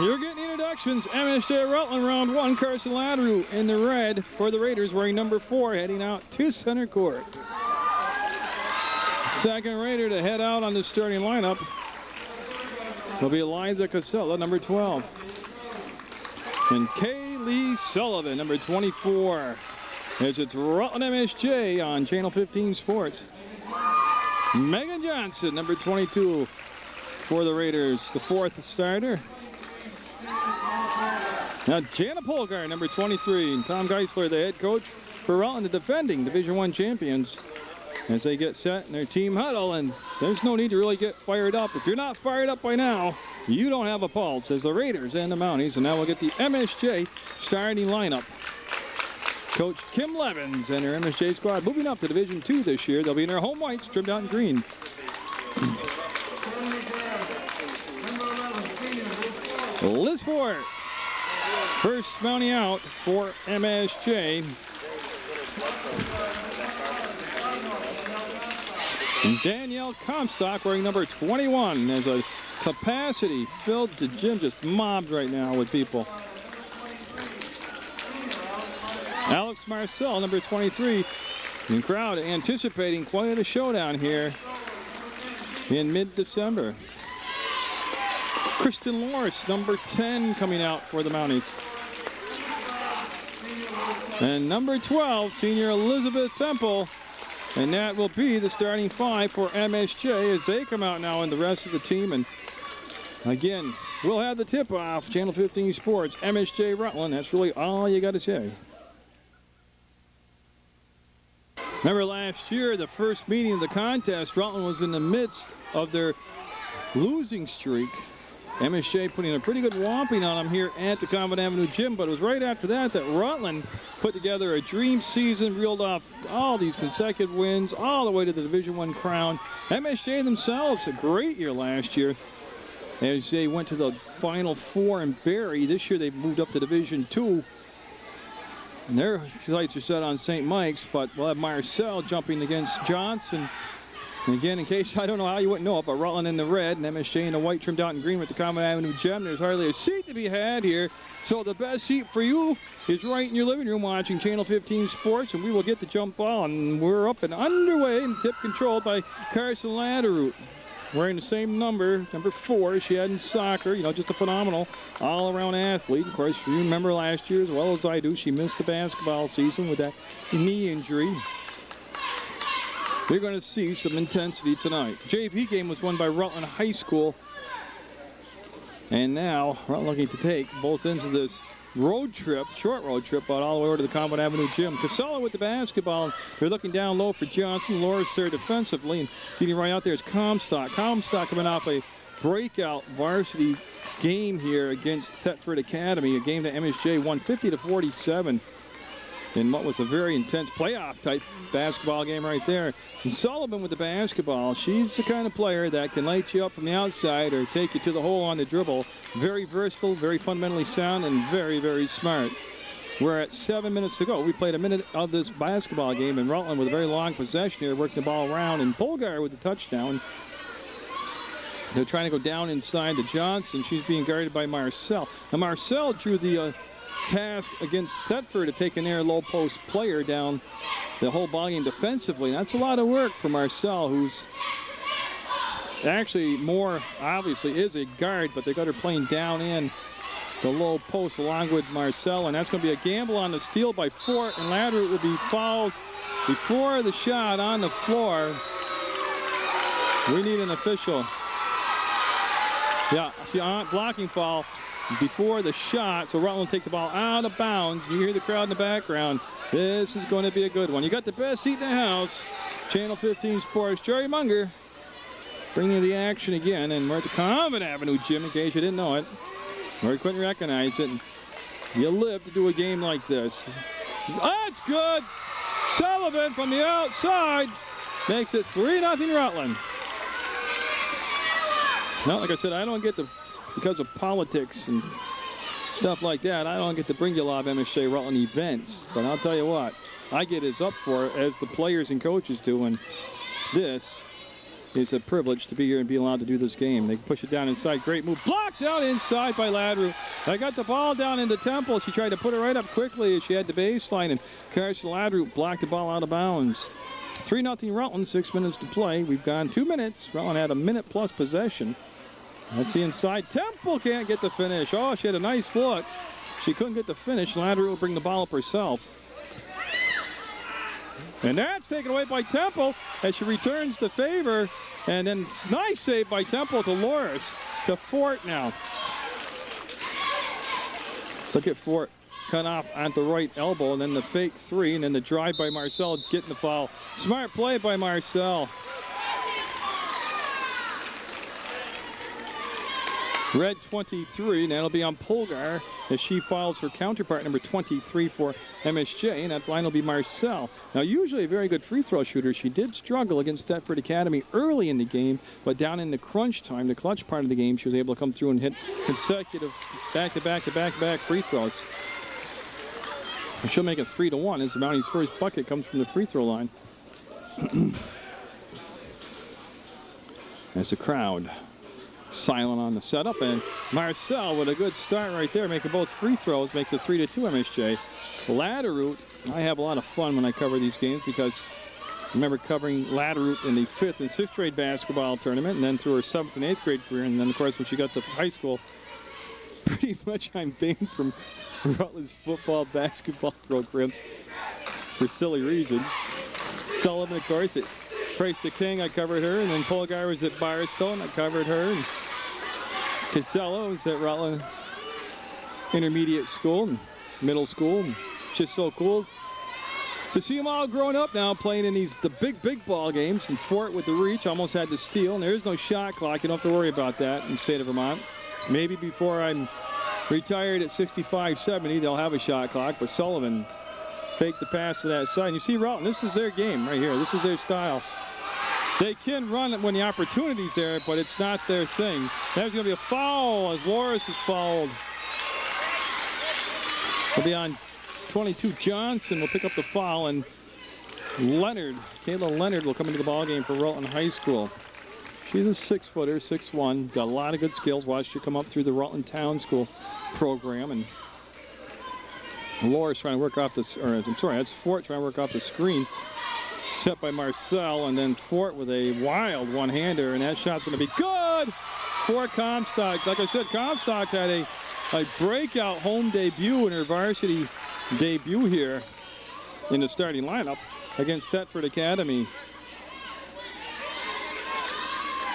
You're getting introductions. MSJ Rutland, round 1. Carson Ladru in the red for the Raiders, wearing number 4, heading out to center court. Second Raider to head out on the starting lineup will be Eliza Casella, number 12. And Kaylee Sullivan, number 24. As it's Rutland MSJ on Channel 15 Sports. Megan Johnson, number 22 for the Raiders, the 4th starter. Now Jana Polgar, number 23, and Tom Geisler, the head coach for Rutland, the defending Division I champions, as they get set in their team huddle. And there's no need to really get fired up. If you're not fired up by now, you don't have a pulse, as the Raiders and the Mounties. And now we'll get the MSJ starting lineup. Coach Kim Levins and her MSJ squad moving up to Division II this year. They'll be in their home whites, trimmed out in green. Liz Ford, first Mountie out for MSJ. And Danielle Comstock wearing number 21. There's a capacity filled. The gym just mobbed right now with people. Alex Marcel, number 23. The crowd anticipating quite a showdown here in mid-December. Kristen Loris, number 10, coming out for the Mounties. And number 12, senior Elizabeth Temple. And that will be the starting 5 for MSJ as they come out now and the rest of the team. And again, we'll have the tip-off, Channel 15 Sports, MSJ Rutland. That's really all you got to say. Remember last year, the first meeting of the contest, Rutland was in the midst of their losing streak. MSJ putting a pretty good whomping on them here at the Convent Avenue Gym, but it was right after that that Rutland put together a dream season, reeled off all these consecutive wins, all the way to the Division I crown. MSJ themselves, a great year last year, as they went to the Final Four in Barrie. This year they've moved up to Division II. And their sights are set on St. Mike's, but we'll have Marcel jumping against Johnson. And again, in case I don't know how you wouldn't know it, but Rutland in the red and MSJ in the white trimmed out in green with the Common Avenue Gym. There's hardly a seat to be had here. So the best seat for you is right in your living room watching Channel 15 Sports, and we will get the jump ball. And we're up and underway and tip controlled by Carson Ladderroot. Wearing the same number 4 she had in soccer. You know, just a phenomenal all-around athlete. Of course, you remember last year as well as I do, she missed the basketball season with that knee injury. You're going to see some intensity tonight. JV game was won by Rutland High School. And now Rutland looking to take both ends of this road trip, short road trip, but all the way over to the Convent Avenue Gym. Casella with the basketball. They're looking down low for Johnson. Loris there defensively. And getting right out there is Comstock. Comstock coming off a breakout varsity game here against Thetford Academy, a game that MSJ won 50-47 in what was a very intense playoff-type basketball game right there. And Sullivan with the basketball. She's the kind of player that can light you up from the outside or take you to the hole on the dribble. Very versatile, very fundamentally sound, and very, very smart. We're at 7 minutes to go. We played a minute of this basketball game, and Rutland with a very long possession here, working the ball around, and Polgar with the touchdown. They're trying to go down inside to Johnson. She's being guarded by Marcel. Now Marcel drew the task against Thetford to take an air low post player down the whole ball game defensively. That's a lot of work for Marcel, who's actually more obviously is a guard, but they got her playing down in the low post along with Marcel, and that's going to be a gamble on the steal by Fort, and Ladder will be fouled before the shot on the floor. We need an official. Yeah, see, blocking foul before the shot, so Rutland will take the ball out of bounds. You hear the crowd in the background. This is going to be a good one. You got the best seat in the house. Channel 15 Sports, Jerry Munger bringing you the action again, and we're at the Common Avenue Gym in case you didn't know it, or you couldn't recognize it. You live to do a game like this. That's good. Sullivan from the outside makes it 3-0 Rutland. Now, like I said, I don't get the, because of politics and stuff like that, I don't get to bring you a lot of MSJ Rutland events. But I'll tell you what, I get as up for it as the players and coaches do. And this is a privilege to be here and be allowed to do this game. They push it down inside. Great move. Blocked down inside by Ladru. I got the ball down into Temple. She tried to put it right up quickly as she had the baseline, and Carson Ladru blocked the ball out of bounds. 3-0 Rutland, 6 minutes to play. We've gone 2 minutes. Rutland had a minute plus possession. Let's see inside. Temple can't get the finish. Oh, she had a nice look. She couldn't get the finish. Ladru will bring the ball up herself. And that's taken away by Temple as she returns the favor. And then nice save by Temple to Loris. To Fort now. Look at Fort cut off on the right elbow, and then the fake three, and then the drive by Marcel getting the foul. Smart play by Marcel. Red 23, and that'll be on Polgar as she fouls her counterpart, number 23 for MSJ, and that line will be Marcel. Now, usually a very good free throw shooter. She did struggle against Thetford Academy early in the game, but down in the crunch time, the clutch part of the game, she was able to come through and hit consecutive back-to-back free throws. And she'll make it 3-1 as Mounties' first bucket comes from the free throw line. As the crowd silent on the setup, and Marcel with a good start right there, making both free throws, makes it 3-2 MSJ. Ladderroot, I have a lot of fun when I cover these games because I remember covering Ladderroot in the 5th and 6th grade basketball tournament, and then through her 7th and 8th grade career, and then of course when she got to high school, pretty much I'm banned from Rutland's football, basketball programs for silly reasons. Sullivan, of course, at Price the King, I covered her, and then Polgar was at Firestone, I covered her, and Casella was at Rutland Intermediate School and Middle School. And just so cool to see them all grown up now playing in the big ball games. And Fort with the reach almost had to steal, and there is no shot clock. You don't have to worry about that in the state of Vermont. Maybe before I'm retired at 65-70, they'll have a shot clock, but Sullivan faked the pass to that side. And you see Rutland, this is their game right here. This is their style. They can run it when the opportunity's there, but it's not their thing. There's going to be a foul as Loris is fouled. It'll be on 22 Johnson. Will pick up the foul, and Leonard, Kayla Leonard, will come into the ballgame for Rutland High School. She's a 6-footer, 6'1", got a lot of good skills. Watched her come up through the Rutland Town School program, and Loris trying to work off this, or I'm sorry, that's Fort trying to work off the screen. Set by Marcel, and then Fort with a wild one-hander, and that shot's going to be good for Comstock. Like I said, Comstock had a breakout home debut in her varsity debut here in the starting lineup against Thetford Academy.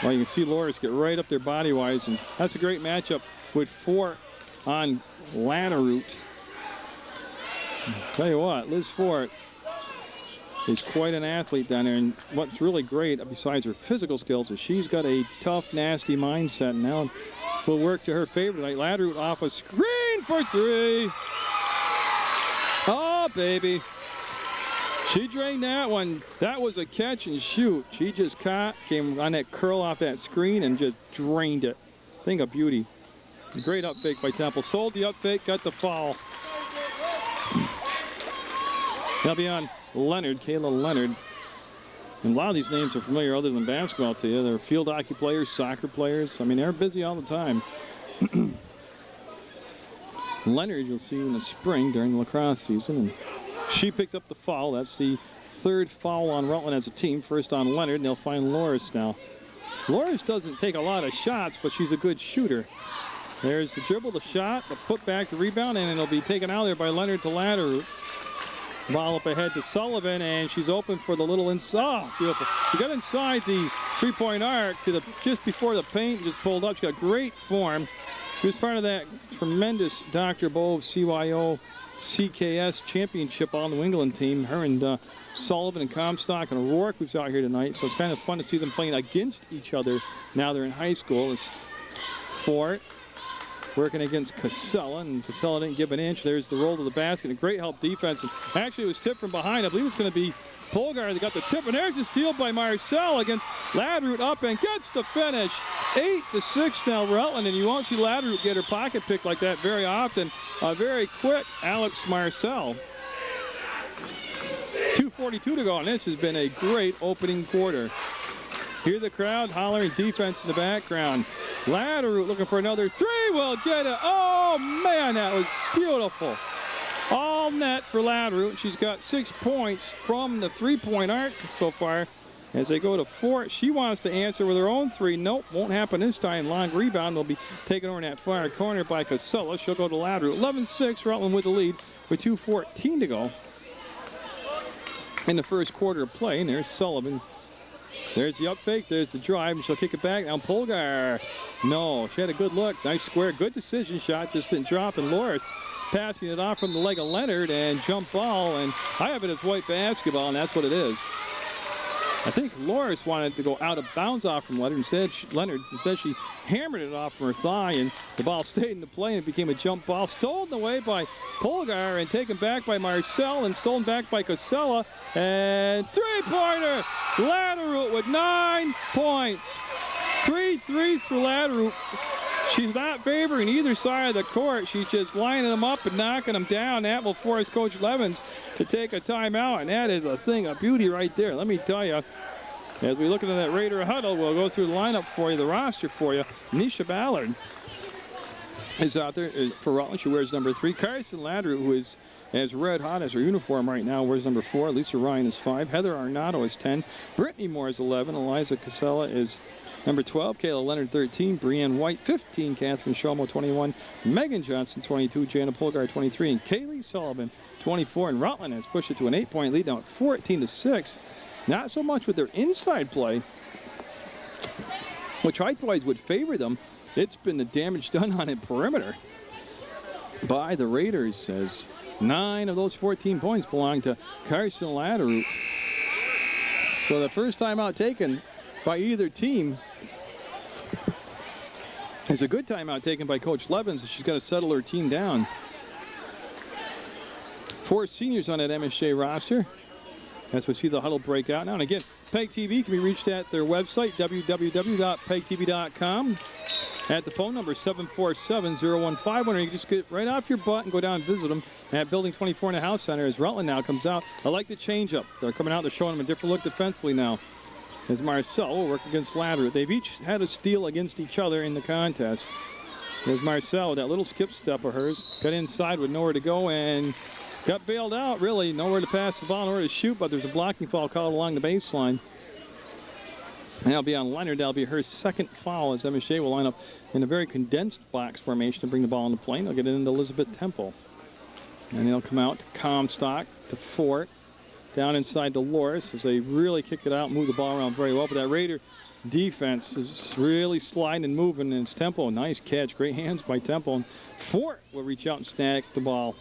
Well, you can see Loris get right up there body-wise, and that's a great matchup with Fort on Ladderroot. Tell you what, Liz Fort is quite an athlete down there, and what's really great, besides her physical skills, is she's got a tough, nasty mindset, and now will work to her favor tonight. Ladderroot off a screen for three. Oh, baby. She drained that one. That was a catch and shoot. She just came on that curl off that screen and just drained it. Thing of beauty. Great up fake by Temple. Sold the up fake, got the foul. That'll be on Leonard, Kayla Leonard. And a lot of these names are familiar other than basketball to you. They're field hockey players, soccer players. I mean, they're busy all the time. Leonard, you'll see in the spring during the lacrosse season. And she picked up the foul. That's the 3rd foul on Rutland as a team. First on Leonard, and they'll find Loris now. Loris doesn't take a lot of shots, but she's a good shooter. There's the dribble, the shot, the put back, the rebound, and it'll be taken out there by Leonard to Ladderroot. Ball up ahead to Sullivan, and she's open for the little inside. Oh, beautiful. She got inside the three-point arc to just before the paint, just pulled up. She got great form. She was part of that tremendous Dr. Bove CYO CKS championship all New England team. Her and Sullivan and Comstock and O'Rourke who's out here tonight. So it's kind of fun to see them playing against each other now they're in high school. It's Fort working against Casella, and Casella didn't give an inch. There's the roll to the basket, and great help defense. And actually, it was tipped from behind. I believe it's going to be Polgar that got the tip, and there's the steal by Marcel against Ladderroot up and gets the finish. 8-6 now Rutland, and you won't see Ladderroot get her pocket picked like that very often. Very quick Alex Marcel. 2:42 to go, and this has been a great opening quarter. Hear the crowd hollering, defense in the background. Latterroot looking for another three. Will get it. Oh, man, that was beautiful. All net for Latterroot. She's got 6 points from the three-point arc so far. As they go to 4, she wants to answer with her own 3. Nope, won't happen this time. Long rebound will be taken over in that far corner by Casella. She'll go to Latterroot. 11-6, Rutland with the lead with 2:14 to go in the first quarter of play. And there's Sullivan. There's the up fake. There's the drive. She'll kick it back. Now Polgar. No, she had a good look. Nice square. Good decision shot. Just didn't drop. And Loris passing it off from the leg of Leonard and jump ball. And I have it as white basketball, and that's what it is. I think Loris wanted to go out of bounds off from Leonard. Instead, she hammered it off from her thigh, and the ball stayed in the play, and it became a jump ball. Stolen away by Polgar and taken back by Marcel and stolen back by Casella. And three-pointer! Latterroot with 9 points. 3 threes for Latterroot. She's not favoring either side of the court. She's just lining them up and knocking them down. That will force Coach Levens to take a timeout, and that is a thing of beauty right there. Let me tell you, as we look into that Raider huddle, we'll go through the lineup for you, the roster for you. Nisha Ballard is out there for Rutland. She wears number 3. Carson Latterroot, who is as red hot as her uniform right now, wears number 4. Lisa Ryan is 5. Heather Arnado is 10. Brittany Moore is 11. Eliza Casella is number 12, Kayla Leonard 13, Brianne White 15, Catherine Shomo 21, Megan Johnson 22, Jana Polgar 23, and Kaylee Sullivan 24. And Rutland has pushed it to an 8-point lead now at 14-6. Not so much with their inside play, which height-wise would favor them. It's been the damage done on the perimeter by the Raiders, as 9 of those 14 points belong to Carson Latterroot. So the first timeout taken by either team is a good timeout taken by Coach Levens. She's got to settle her team down. 4 seniors on that MSJ roster. As we see the huddle break out now. And again, PEGTV can be reached at their website, www.pegtv.com. At the phone number 747-0151, or you can just get right off your butt and go down and visit them at Building 24 in the House Center as Rutland now comes out. I like the change-up. They're coming out. They're showing them a different look defensively now. As Marcel will work against Latterroot. They've each had a steal against each other in the contest. There's Marcel with that little skip step of hers. Got inside with nowhere to go and got bailed out, really. Nowhere to pass the ball, nowhere to shoot, but there's a blocking foul called along the baseline. And that'll be on Leonard. That'll be her second foul as MSJ will line up in a very condensed box formation to bring the ball into play. They'll get it into Elizabeth Temple. And they'll come out to Comstock, to Fort, down inside to Loris as they really kick it out, move the ball around very well. But that Raider defense is really sliding and moving, and it's Temple. Nice catch, great hands by Temple. And Fort will reach out and snag the ball.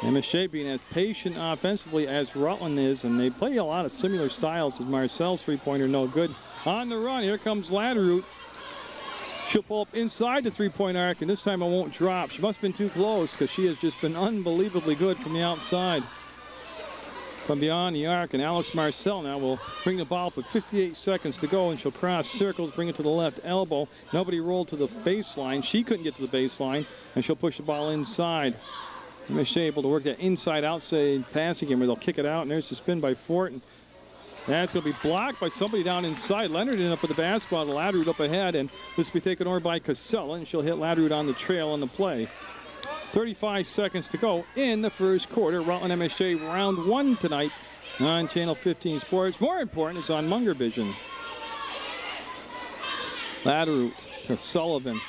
MSJ being as patient offensively as Rutland is, and they play a lot of similar styles as Marcel's three-pointer, no good. On the run, here comes Latterroot. She'll pull up inside the three-point arc, and this time it won't drop. She must have been too close because she has just been unbelievably good from the outside. From beyond the arc, and Alex Marcel now will bring the ball up with 58 seconds to go, and she'll cross circles, bring it to the left elbow. Nobody rolled to the baseline. She couldn't get to the baseline, and she'll push the ball inside. MSJ able to work that inside-outside passing game where they'll kick it out, and there's the spin by Fort. And that's going to be blocked by somebody down inside. Leonard ended up with the basketball, Latterroot up ahead, and this will be taken over by Casella, and she'll hit Latterroot on the trail on the play. 35 seconds to go in the first quarter. Rutland MSJ round 1 tonight on Channel 15 Sports. More important is on Munger Vision. Latterroot to Sullivan.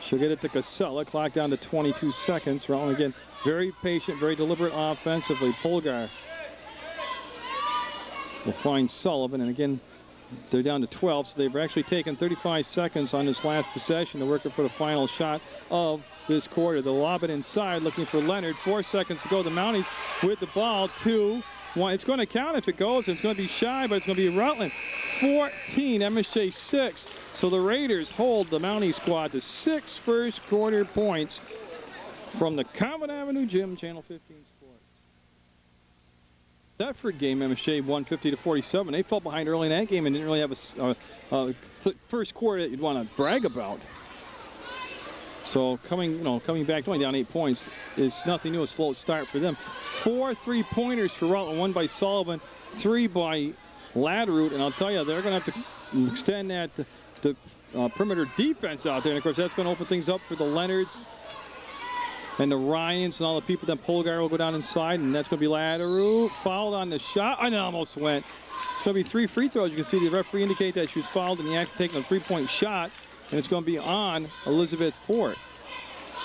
She'll get it to Casella. Clock down to 22 seconds. Rutland again very patient, very deliberate offensively. Polgar will find Sullivan, and again they're down to 12, so they've actually taken 35 seconds on this last possession to work it for the final shot of this quarter. They'll lob it inside, looking for Leonard. 4 seconds to go. The Mounties with the ball. 2-1. It's going to count if it goes. It's going to be shy, but it's going to be Rutland 14, MSJ 6. So the Raiders hold the Mountie squad to 6 first quarter points from the Common Avenue Gym, Channel 15 Sports. Thetford game, MSJ 150-47. They fell behind early in that game and didn't really have a first quarter that you'd want to brag about. So coming back only down 8 points is nothing new. A slow start for them. 4 3-pointers for Rutland. 1 by Sullivan, 3 by Latterroot, and I'll tell you, they're going to have to extend that the perimeter defense out there. And, of course, that's going to open things up for the Leonards and the Ryans and all the people. Then Polgar will go down inside, and that's going to be Latterroot. Fouled on the shot, and it almost went. It's going to be 3 free throws. You can see the referee indicate that she was fouled and the act taking a 3-point shot, and it's going to be on Elizabeth Fort.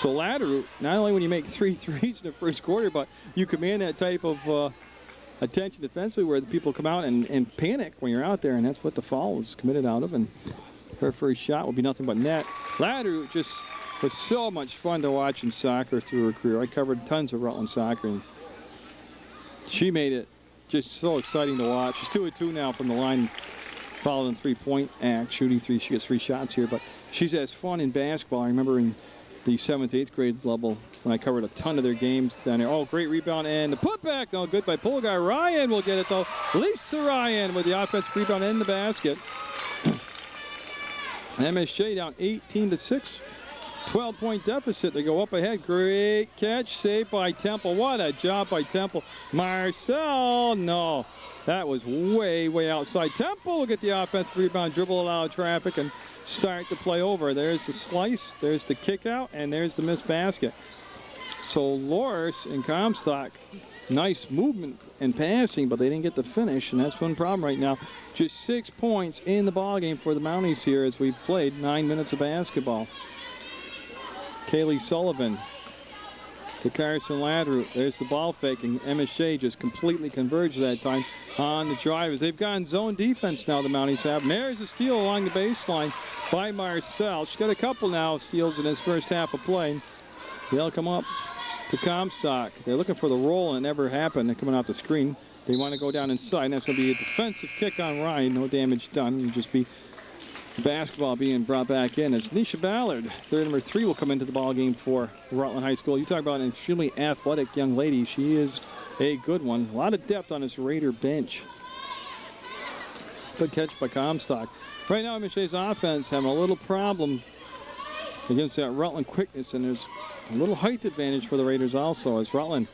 So Latterroot, not only when you make 3 threes in the first quarter, but you command that type of attention defensively where the people come out and panic when you're out there, and that's what the foul was committed out of, and her first shot will be nothing but net. Latterroot just was so much fun to watch in soccer through her career. I covered tons of Rutland soccer, and she made it just so exciting to watch. She's 2-2 now from the line, following 3-point act, shooting 3. She gets 3 shots here, but she's as fun in basketball. I remember in the 7th, 8th grade level when I covered a ton of their games down there. Oh, great rebound, and the putback. No good by Polgar. Ryan will get it, though. Lisa Ryan with the offensive rebound in the basket. MSJ down 18-6. 12-point deficit. They go up ahead. Great catch. Saved by Temple. What a job by Temple. Marcel. No. That was way, way outside. Temple will get the offensive rebound, dribble it out of traffic, and start to play over. There's the slice. There's the kick out. And there's the missed basket. So Loris and Comstock, nice movement and passing, but they didn't get the finish, and that's one problem right now. Just 6 points in the ballgame for the Mounties here as we've played 9 minutes of basketball. Kaylee Sullivan to Carson Latterroot. There's the ball faking. MSJ just completely converged that time on the drivers. They've gone zone defense now, the Mounties have. And there's a steal along the baseline by Marcel. She's got a couple now steals in this first half of play. They'll come up to Comstock. They're looking for the roll, and it never happened. They're coming off the screen. They want to go down inside, and that's going to be a defensive kick on Ryan. No damage done. It'll just be basketball being brought back in as Nisha Ballard, third number 3, will come into the ball game for Rutland High School. You talk about an extremely athletic young lady. She is a good one. A lot of depth on this Raider bench. Good catch by Comstock. Right now, MSJ's offense having a little problem against that Rutland quickness, and there's a little height advantage for the Raiders also as Rutland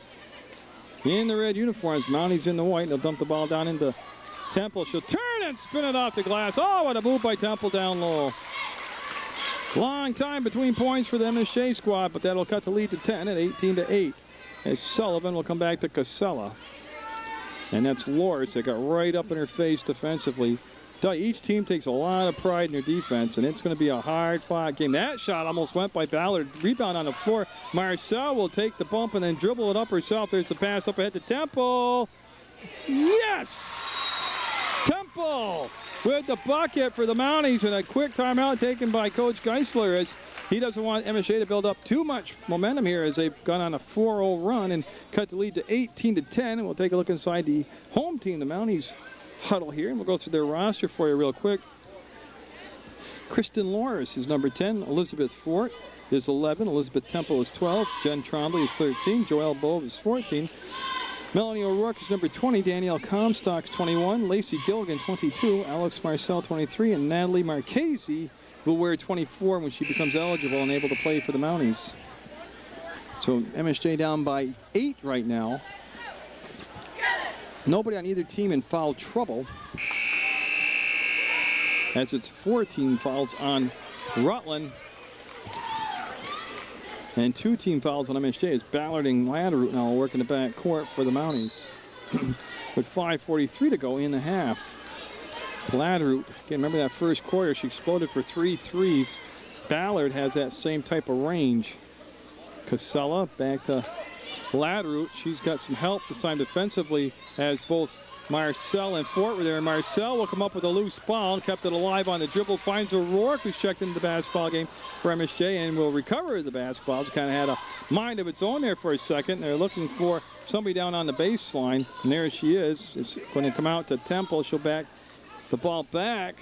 in the red uniforms. Mounties in the white. They'll dump the ball down into Temple. She'll turn and spin it off the glass. Oh, what a move by Temple down low. Long time between points for the MSJ squad, but that'll cut the lead to 10 at 18-8. As Sullivan will come back to Casella. And that's Loris that got right up in her face defensively. Each team takes a lot of pride in their defense, and it's going to be a hard-fought game. That shot almost went by Ballard. Rebound on the floor. Marcel will take the bump and then dribble it up herself. There's the pass up ahead to Temple. Yes! Temple with the bucket for the Mounties, and a quick timeout taken by Coach Geisler as he doesn't want MSJ to build up too much momentum here as they've gone on a 4-0 run and cut the lead to 18-10. And we'll take a look inside the home team, the Mounties huddle here, and we'll go through their roster for you real quick. Kristen Loris is number 10. Elizabeth Fort is 11. Elizabeth Temple is 12. Jen Trombley is 13. Joelle Bove is 14. Melanie O'Rourke is number 20. Danielle Comstock is 21. Lacey Gilligan, 22. Alex Marcel, 23. And Natalie Marchese will wear 24 when she becomes eligible and able to play for the Mounties. So MSJ down by 8 right now. Nobody on either team in foul trouble, as it's 14 fouls on Rutland and 2 team fouls on MSJ as Ballard and Latterroot now working the back court for the Mounties. With 5:43 to go in the half. Latterroot, again, remember that first quarter, she exploded for 3 threes. Ballard has that same type of range. Casella back to Latterroot. She's got some help this time defensively as both Marcel and Fort were there. Marcel will come up with a loose ball and kept it alive on the dribble. Finds O'Rourke, who's checked into the basketball game for MSJ and will recover the basketball. It's kind of had a mind of its own there for a second. They're looking for somebody down on the baseline, and there she is. It's going to come out to Temple. She'll back the ball back.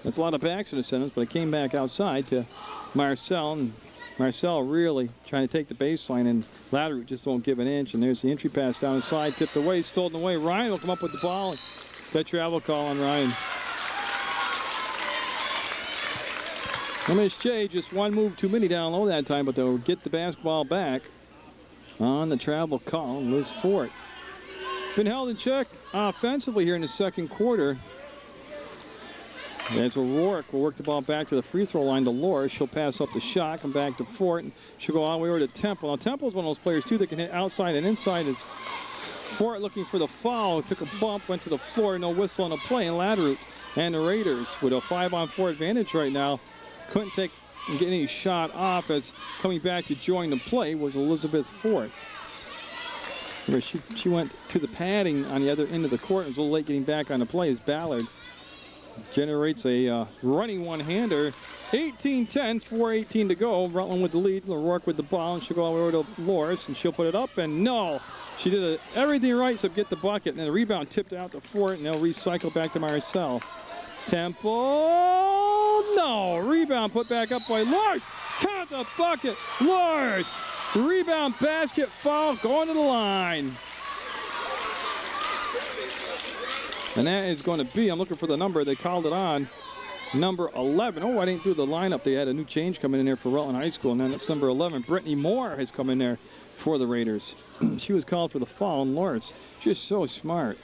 That's a lot of backs in a sentence, but it came back outside to Marcel, and Marcel really trying to take the baseline, and Latterroot just won't give an inch. And there's the entry pass down inside, tipped away, stolen away. Ryan will come up with the ball. That travel call on Ryan. MSJ just one move too many down low that time, but they'll get the basketball back on the travel call. Liz Fort been held in check offensively here in the second quarter. As O'Rourke will work the ball back to the free throw line to Loris. She'll pass up the shot, come back to Fort, and she'll go all the way over to Temple. Now, Temple's one of those players, too, that can hit outside and inside. As Fort looking for the foul, took a bump, went to the floor, no whistle on the play, and Latteroot and the Raiders with a 5-on-4 advantage right now. Couldn't get any shot off, as coming back to join the play was Elizabeth Fort. Where she went to the padding on the other end of the court and was a little late getting back on the play as Ballard generates a running one-hander. 18-10, 4:18 to go. Rutland with the lead. O'Rourke with the ball, and she'll go all the way over to Loris, and she'll put it up, and no. She did everything right, so get the bucket, and then the rebound tipped out to Fort, and they'll recycle back to Marcel. Temple, no. Rebound put back up by Loris. Count the bucket. Loris. Rebound, basket, foul, going to the line. And that is going to be, I'm looking for the number, they called it on, number 11. Oh, I didn't do the lineup. They had a new change coming in there for Rutland High School, and then it's number 11. Brittany Moore has come in there for the Raiders. She was called for the foul, and Lawrence, just so smart.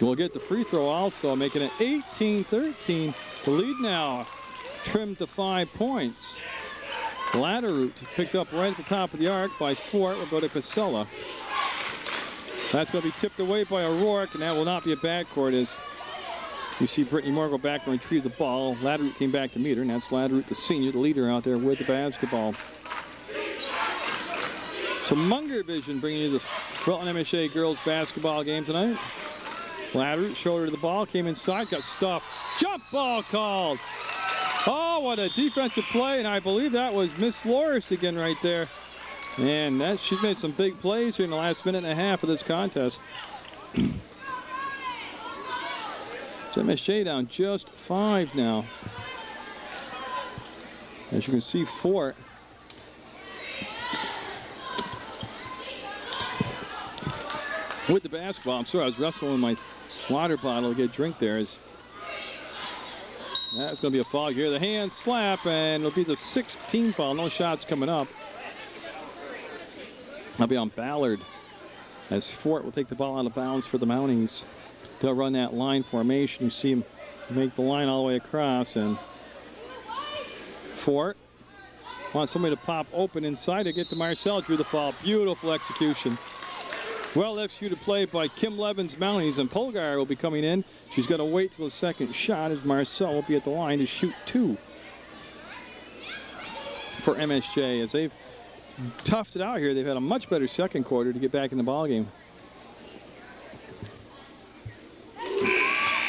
We'll get the free throw also, making it 18-13. The lead now trimmed to 5 points. Latteroot picked up right at the top of the arc by Fort. Will go to Casella. That's going to be tipped away by O'Rourke, and that will not be a backcourt as you see Brittany Moore go back and retrieve the ball. Latteroot came back to meet her, and that's Latteroot, the senior, the leader out there with the basketball. So Munger Vision bringing you the Rutland-MSJ girls basketball game tonight. Latteroot shoulder to the ball, came inside, got stuffed. Jump ball called. Oh, what a defensive play, and I believe that was Miss Loris again right there. And she's made some big plays here in the last minute and a half of this contest. So MSJ down just 5 now. As you can see, Fort with the basketball. I'm sorry, I was wrestling with my water bottle to get a drink there. That's going to be a foul here. The hand slap, and it'll be the 16th foul. No shots coming up. That'll be on Ballard as Fort will take the ball out of bounds for the Mounties. They'll run that line formation. You see him make the line all the way across, and Fort wants somebody to pop open inside to get to Marcel. Drew the foul. Beautiful execution. Well executed play by Kim Levin's Mounties, and Polgar will be coming in. She's got to wait till the second shot as Marcel will be at the line to shoot 2 for MSJ. As they've toughed it out here, they've had a much better second quarter to get back in the ballgame.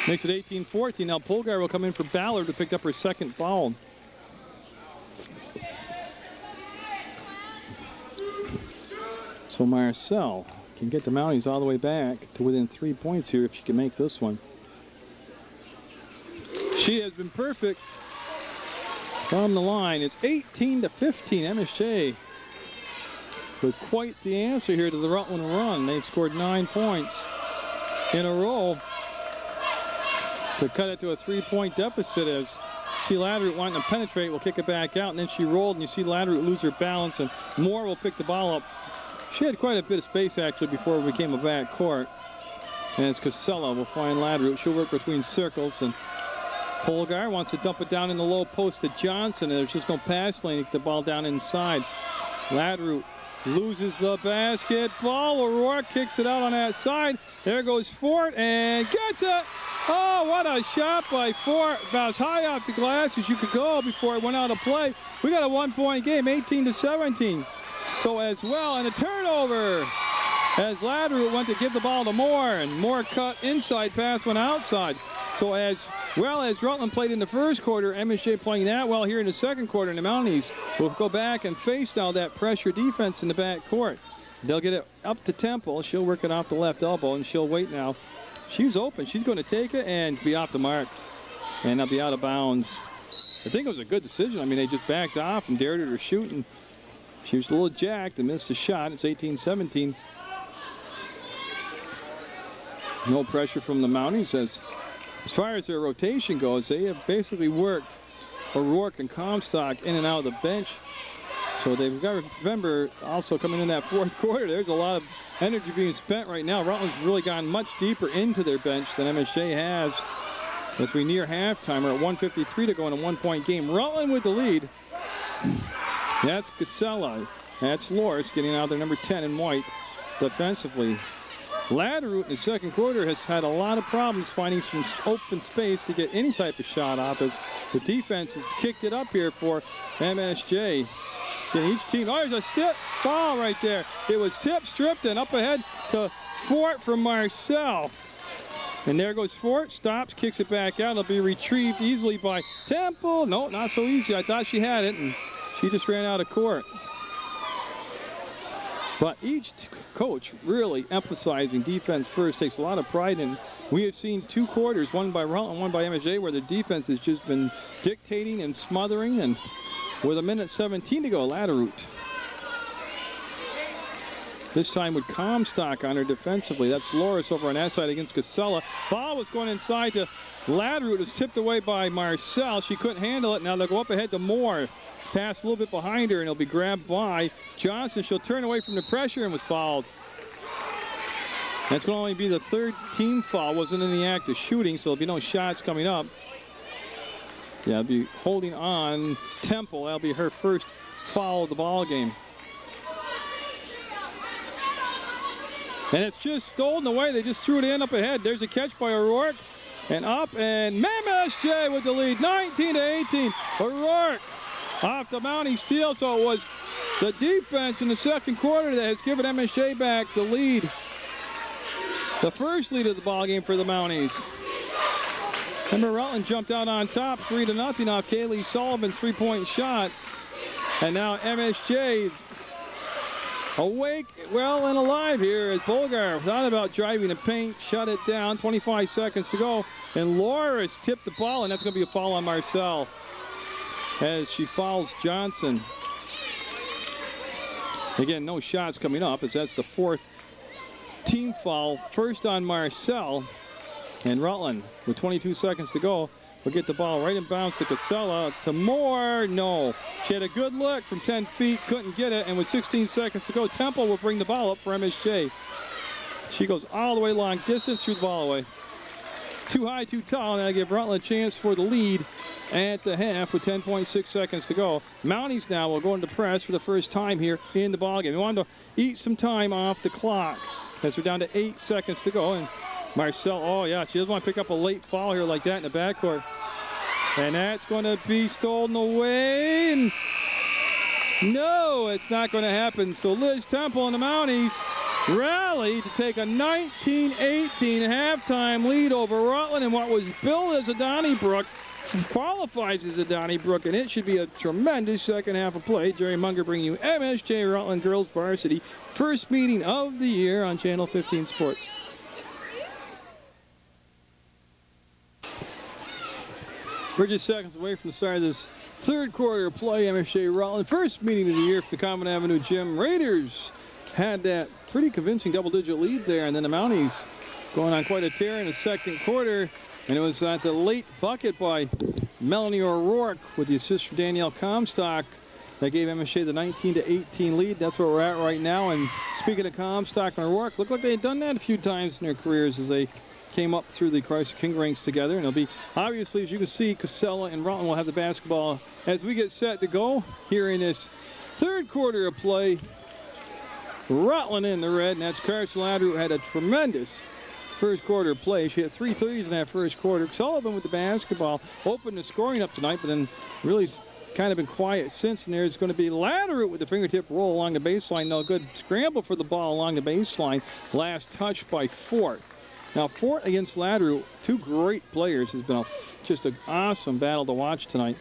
Makes it 18-14. Now Polgar will come in for Ballard to pick up her second foul. So Marcel can get the Mounties all the way back to within 3 points here if she can make this one. She has been perfect from the line. It's 18-15. MSJ with quite the answer here to the Rutland run. They've scored 9 points in a row to cut it to a 3-point deficit as see Latteroot wanting to penetrate, will kick it back out, and then she rolled, and you see Latteroot lose her balance, and Moore will pick the ball up. She had quite a bit of space, actually, before it became a back court. And as Casella will find Latteroot, she'll work between circles, and Polgar wants to dump it down in the low post to Johnson, and there's just no pass lane, the ball down inside. Latteroot loses the basketball. O'Rourke kicks it out on that side. There goes Fort, and gets it! Oh, what a shot by Fort. About as high off the glass as you could go before it went out of play. We got a 1-point game, 18-17. So as well, and a turnover as Latteroot went to give the ball to Moore, and Moore cut inside, pass went outside. So as well as Rutland played in the first quarter, MSJ playing that well here in the second quarter, and the Mounties will go back and face now that pressure defense in the back court. They'll get it up to Temple. She'll work it off the left elbow, and she'll wait now. She's open. She's going to take it and be off the mark, and they'll be out of bounds. I think it was a good decision. I mean, they just backed off and dared her to shoot, and she was a little jacked and missed the shot. It's 18-17. No pressure from the Mounties. As far as their rotation goes, they have basically worked O'Rourke and Comstock in and out of the bench So they've got to remember, also coming in that fourth quarter, there's a lot of energy being spent right now. Rutland's really gone much deeper into their bench than MSJ has. As we near halftime, we're at 1:53 to go in a one-point game. Rutland with the lead. That's Casella. That's Loris getting out there, number 10 in white, defensively. Latterroot in the second quarter has had a lot of problems finding some open space to get any type of shot off as the defense has kicked it up here for MSJ. Each team, oh, there's a stip ball right there. It was tipped, stripped, and up ahead to Fort from Marcel. And there goes Fort, stops, kicks it back out. It'll be retrieved easily by Temple. No, not so easy. I thought she had it, and she just ran out of court. But each coach really emphasizing defense first, takes a lot of pride in. We have seen two quarters, one by Rutland, one by MSJ, where the defense has just been dictating and smothering, and with a minute 17 to go, Latterroot. This time with Comstock on her defensively. That's Loris over on that side against Casella. Ball was going inside to Latterroot. It was tipped away by Marcel. She couldn't handle it. Now they'll go up ahead to Moore. Pass a little bit behind her, and it'll be grabbed by Johnson. She'll turn away from the pressure and was fouled. That's going to only be the third team foul. Wasn't in the act of shooting, so there'll be no shots coming up. Yeah, it'll be holding on Temple. That'll be her first foul of the ball game. And it's just stolen away. They just threw it in up ahead. There's a catch by O'Rourke. And up, and MSJ with the lead, 19-18. O'Rourke off the Mountie steal, so it was the defense in the second quarter that has given MSJ back the lead. The first lead of the ball game for the Mounties. Remember, Rutland jumped out on top 3-0 off Kaylee Sullivan's three-point shot. And now MSJ awake, well, and alive here as Bolgar thought about driving the paint, shut it down, 25 seconds to go. And Loris tipped the ball, and that's going to be a foul on Marcel as she fouls Johnson. Again, no shots coming up as that's the fourth team foul. First on Marcel, and Rutland with 22 seconds to go will get the ball right in bounds to Casella. To Moore, no. She had a good look from 10 feet, couldn't get it, and with 16 seconds to go, Temple will bring the ball up for MSJ. She goes all the way long distance, through the ball away. Too high, too tall, and I give Rutland a chance for the lead at the half with 10.6 seconds to go. Mounties now will go into press for the first time here in the ballgame. We wanted to eat some time off the clock as we're down to 8 seconds to go. And Marcel, oh yeah, she doesn't want to pick up a late foul here like that in the backcourt. And that's going to be stolen away. And no, it's not going to happen. So Liz Temple and the Mounties rally to take a 19-18 halftime lead over Rutland, and what was billed as a Donnybrook qualifies as a Donnybrook, and it should be a tremendous second half of play. Jerry Munger bringing you MSJ Rutland Girls Varsity, first meeting of the year on Channel 15 Sports. We're just seconds away from the start of this third quarter of play. MSJ Rutland, first meeting of the year for the Common Avenue Gym. Raiders had that pretty convincing double-digit lead there, and then the Mounties going on quite a tear in the second quarter, and it was at the late bucket by Melanie O'Rourke with the assist from Danielle Comstock that gave MSJ the 19-18 lead. That's where we're at right now. And speaking of Comstock and O'Rourke, looked like they had done that a few times in their careers as they came up through the Chrysler King ranks together. And it'll be, obviously, as you can see, Casella and Rutland will have the basketball as we get set to go here in this third quarter of play. Rutland in the red, and that's Carson Ladder, who had a tremendous first quarter play. She had 3 threes in that first quarter. Sullivan with the basketball opened the scoring up tonight, but then really kind of been quiet since. And there's going to be Ladder with the fingertip roll along the baseline. No good scramble for the ball along the baseline. Last touch by Fort. Now Fort against Ladder, two great players. Has been just an awesome battle to watch tonight.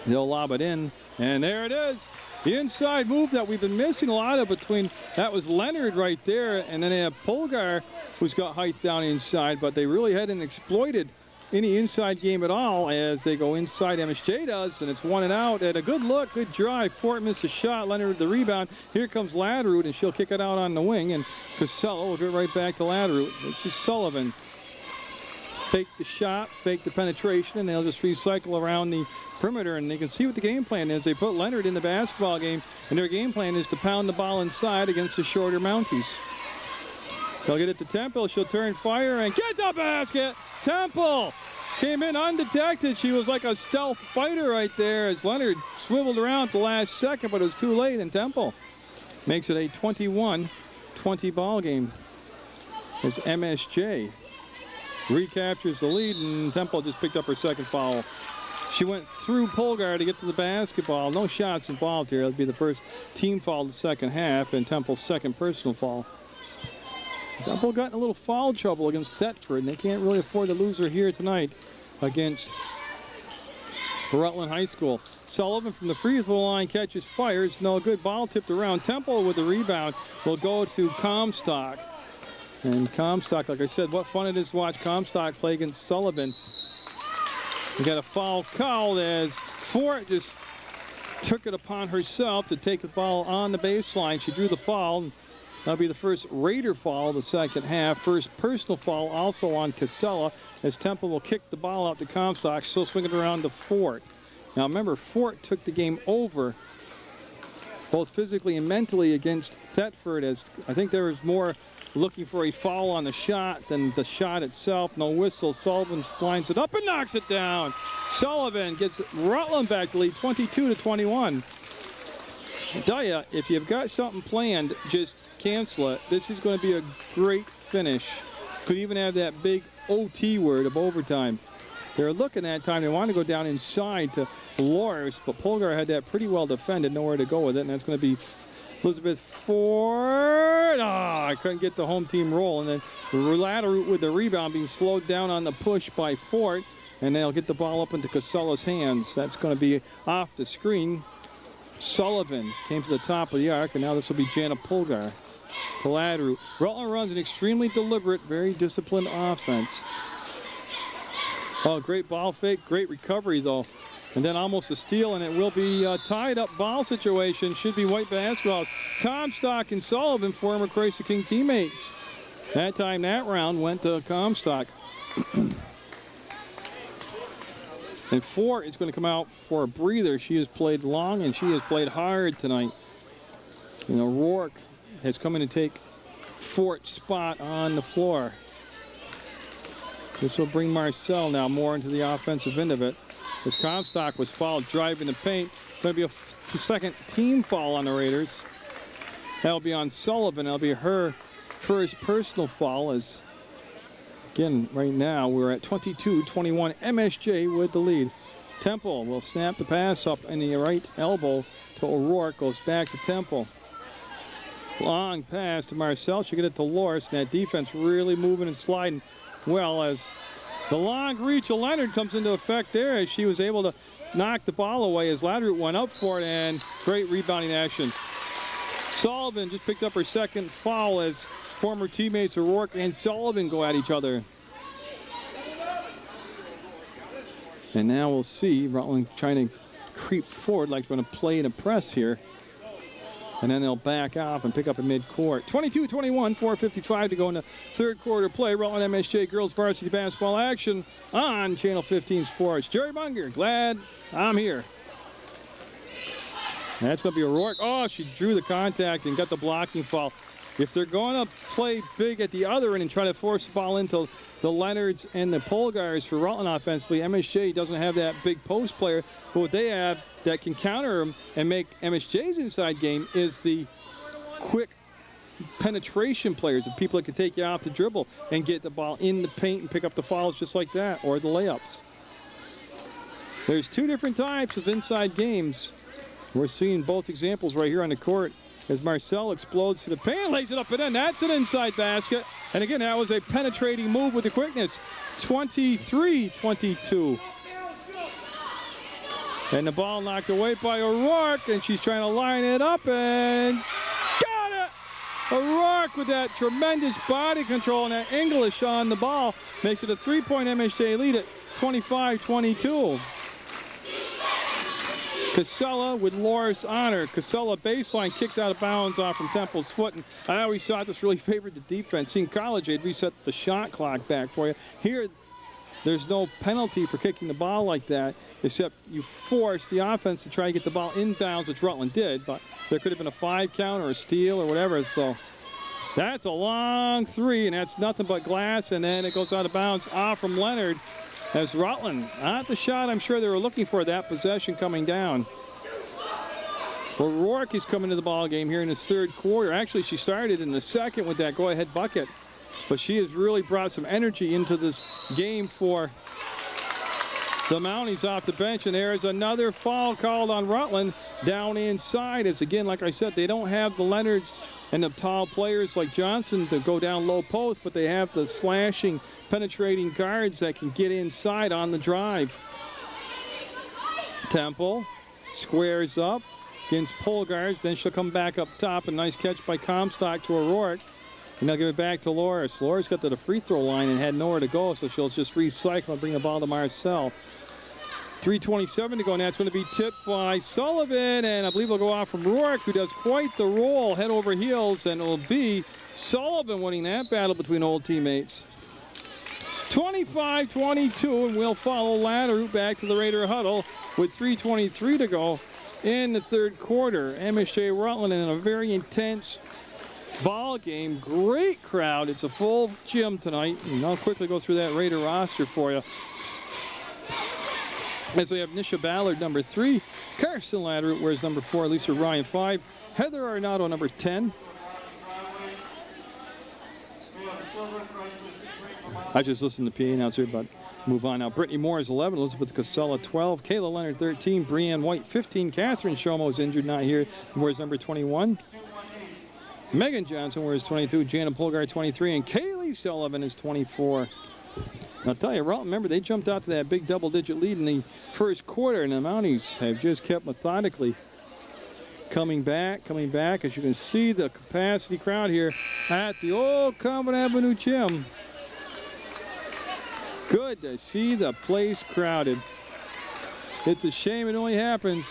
They'll lob it in, and there it is. The inside move that we've been missing a lot of between, that was Leonard right there, and then they have Polgar, who's got height down inside, but they really hadn't exploited any inside game at all as they go inside. MSJ does, and it's 1 and out. And a good look, good drive. Fort missed a shot. Leonard the rebound. Here comes Ladderud, and she'll kick it out on the wing, and Casella will get right back to Ladderud. It's just Sullivan. fake the shot, fake the penetration, and they'll just recycle around the perimeter. And they can see what the game plan is. They put Leonard in the basketball game, and their game plan is to pound the ball inside against the shorter Mounties. They'll get it to Temple. She'll turn fire and get the basket. Temple came in undetected. She was like a stealth fighter right there as Leonard swiveled around at the last second, but it was too late, and Temple makes it a 21-20 ball game as MSJ recaptures the lead, and Temple just picked up her second foul. She went through Polgar to get to the basketball. No shots involved here. That'll be the first team foul of the second half, and Temple's second personal foul. Temple got in a little foul trouble against Thetford, and they can't really afford to lose her here tonight against Rutland High School. Sullivan from the free throw line catches, fires, no good. Ball tipped around. Temple with the rebound will go to Comstock. And Comstock, like I said, what fun it is to watch Comstock play against Sullivan. We got a foul called as Fort just took it upon herself to take the ball on the baseline. She drew the foul. That'll be the first Raider foul of the second half. First personal foul also on Casella as Temple will kick the ball out to Comstock. She'll swing it around to Fort. Now remember, Fort took the game over both physically and mentally against Thetford, as I think there was more looking for a foul on the shot than the shot itself. No whistle. Sullivan blinds it up and knocks it down. Sullivan gets Rutland back to lead 22-21. I tell you, if you've got something planned, just cancel it. This is going to be a great finish. Could even have that big OT word of overtime. They're looking at time. They want to go down inside to Loris, but Polgar had that pretty well defended. Nowhere to go with it, and that's going to be Elizabeth Ford. I couldn't get the home team roll. And then Latteroot with the rebound being slowed down on the push by Fort, and they'll get the ball up into Casella's hands. That's going to be off the screen. Sullivan came to the top of the arc, and now this will be Jana Polgar. Latteroot. Rutland runs an extremely deliberate, very disciplined offense. Oh, great ball fake, great recovery though. And then almost a steal, and it will be a tied up ball situation. Should be white basketball. Comstock and Sullivan, former Chrysler King teammates. That time, that round went to Comstock. And Fort is going to come out for a breather. She has played long, and she has played hard tonight. You know, Rourke has come in to take Fort's spot on the floor. This will bring Marcel now more into the offensive end of it. As Comstock was fouled driving the paint. Going to be a second team foul on the Raiders. That'll be on Sullivan. That'll be her first personal foul. As again, right now we're at 22-21. MSJ with the lead. Temple will snap the pass up in the right elbow to O'Rourke. Goes back to Temple. Long pass to Marcel. She'll get it to Loris. And that defense really moving and sliding well as the long reach of Leonard comes into effect there as she was able to knock the ball away as Latteroot went up for it, and great rebounding action. Sullivan just picked up her second foul as former teammates O'Rourke and Sullivan go at each other. And now we'll see Rutland trying to creep forward like they're going to play in a press here. And then they'll back off and pick up in midcourt. 22-21, 4:55 to go in the third quarter play. Rutland MSJ girls varsity basketball action on Channel 15 Sports. Jerry Munger, glad I'm here. That's going to be O'Rourke. Oh, she drew the contact and got the blocking foul. If they're going to play big at the other end and try to force the ball into the Leonards and the Polgars for Rutland offensively, MSJ doesn't have that big post player, but what they have that can counter them and make MSJ's inside game is the quick penetration players, the people that can take you off the dribble and get the ball in the paint and pick up the fouls just like that, or the layups. There's two different types of inside games. We're seeing both examples right here on the court as Marcel explodes to the paint, lays it up and in. That's an inside basket. And again, that was a penetrating move with the quickness. 23-22. And the ball knocked away by O'Rourke, and she's trying to line it up and got it! O'Rourke with that tremendous body control and that English on the ball makes it a three-point MSJ lead at 25-22. Casella with Loris Honor. Casella baseline kicked out of bounds off from Temple's foot. And I always thought this really favored the defense. In college, they'd reset the shot clock back for you. Here, there's no penalty for kicking the ball like that, except you force the offense to try to get the ball inbounds, which Rutland did, but there could have been a 5 count or a steal or whatever. So that's a long 3, and that's nothing but glass, and then it goes out of bounds off from Leonard as Rutland, not the shot I'm sure they were looking for, that possession coming down. O'Rourke is coming to the ball game here in his 3rd quarter. Actually, she started in the 2nd with that go-ahead bucket, but she has really brought some energy into this game for the Mounties off the bench, and there's another foul called on Rutland down inside. It's again, like I said, they don't have the Leonards and the tall players like Johnson to go down low post, but they have the slashing, penetrating guards that can get inside on the drive. Temple squares up against Polgard, then she'll come back up top. A nice catch by Comstock to O'Rourke. And they'll give it back to Loris. Loris got to the free throw line and had nowhere to go, so she'll just recycle and bring the ball to Marcel. 3:27 to go, and that's going to be tipped by Sullivan, and I believe it'll go off from Rourke, who does quite the roll, head over heels, and it'll be Sullivan winning that battle between old teammates. 25-22, and we'll follow Latteru back to the Raider huddle with 3:23 to go in the 3rd quarter. MSJ Rutland in a very intense ball game. Great crowd. It's a full gym tonight, and I'll quickly go through that Raider roster for you. As we have Nisha Ballard, number 3. Karsten Latteru wears number 4. Lisa Ryan, 5. Heather Arnaudo, number 10. I just listened to the PA announcer, but move on now. Brittany Moore is 11. Elizabeth Casella, 12. Kayla Leonard, 13. Brianne White, 15. Catherine Shomo is injured, not here. Wears number 21. Megan Johnson wears 22. Jana Polgar, 23. And Kaylee Sullivan is 24. I'll tell you, Rutland, remember, they jumped out to that big double-digit lead in the 1st quarter, and the Mounties have just kept methodically coming back. As you can see, the capacity crowd here at the old Common Avenue Gym. Good to see the place crowded. It's a shame it only happens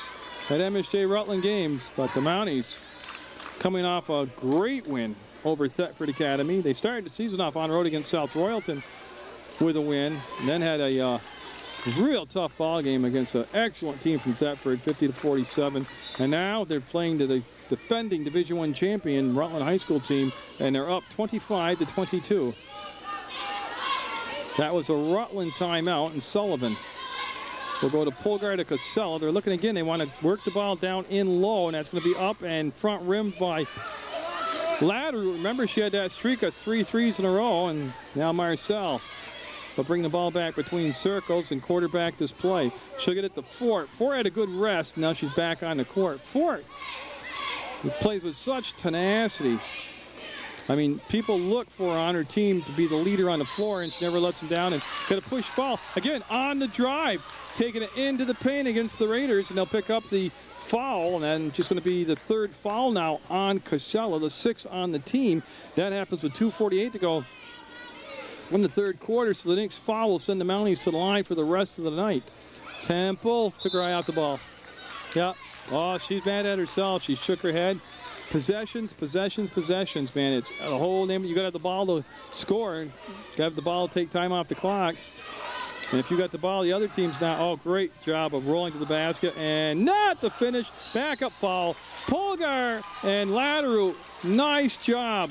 at MSJ Rutland games, but the Mounties coming off a great win over Thetford Academy. They started the season off on road against South Royalton with a win, and then had a real tough ball game against an excellent team from Thetford, 50-47. And now they're playing to the defending Division I champion Rutland High School team, and they're up 25-22. That was a Rutland timeout, and Sullivan will go to Polgar to Casella. They're looking again. They want to work the ball down in low, and that's going to be up and front rimmed by Latteru. Remember, she had that streak of 3 threes in a row, and now Marcel will bring the ball back between circles and quarterback this play. She'll get it to Fort. Fort had a good rest. Now she's back on the court. Fort, who plays with such tenacity. I mean, people look for on her team to be the leader on the floor, and she never lets them down. And got a push foul. Again, on the drive, taking it into the paint against the Raiders, and they'll pick up the foul, and then just going to be the 3rd foul now on Casella, the 6th on the team. That happens with 2:48 to go in the 3rd quarter, so the next foul will send the Mounties to the line for the rest of the night. Temple took her eye out the ball. Yep. Oh, she's mad at herself. She shook her head. Possessions, man. It's the whole name. You got to have the ball to score. You got to have the ball to take time off the clock. And if you got the ball, the other team's not. Oh, great job of rolling to the basket. And not the finish. Backup foul. Polgar and Latteru. Nice job.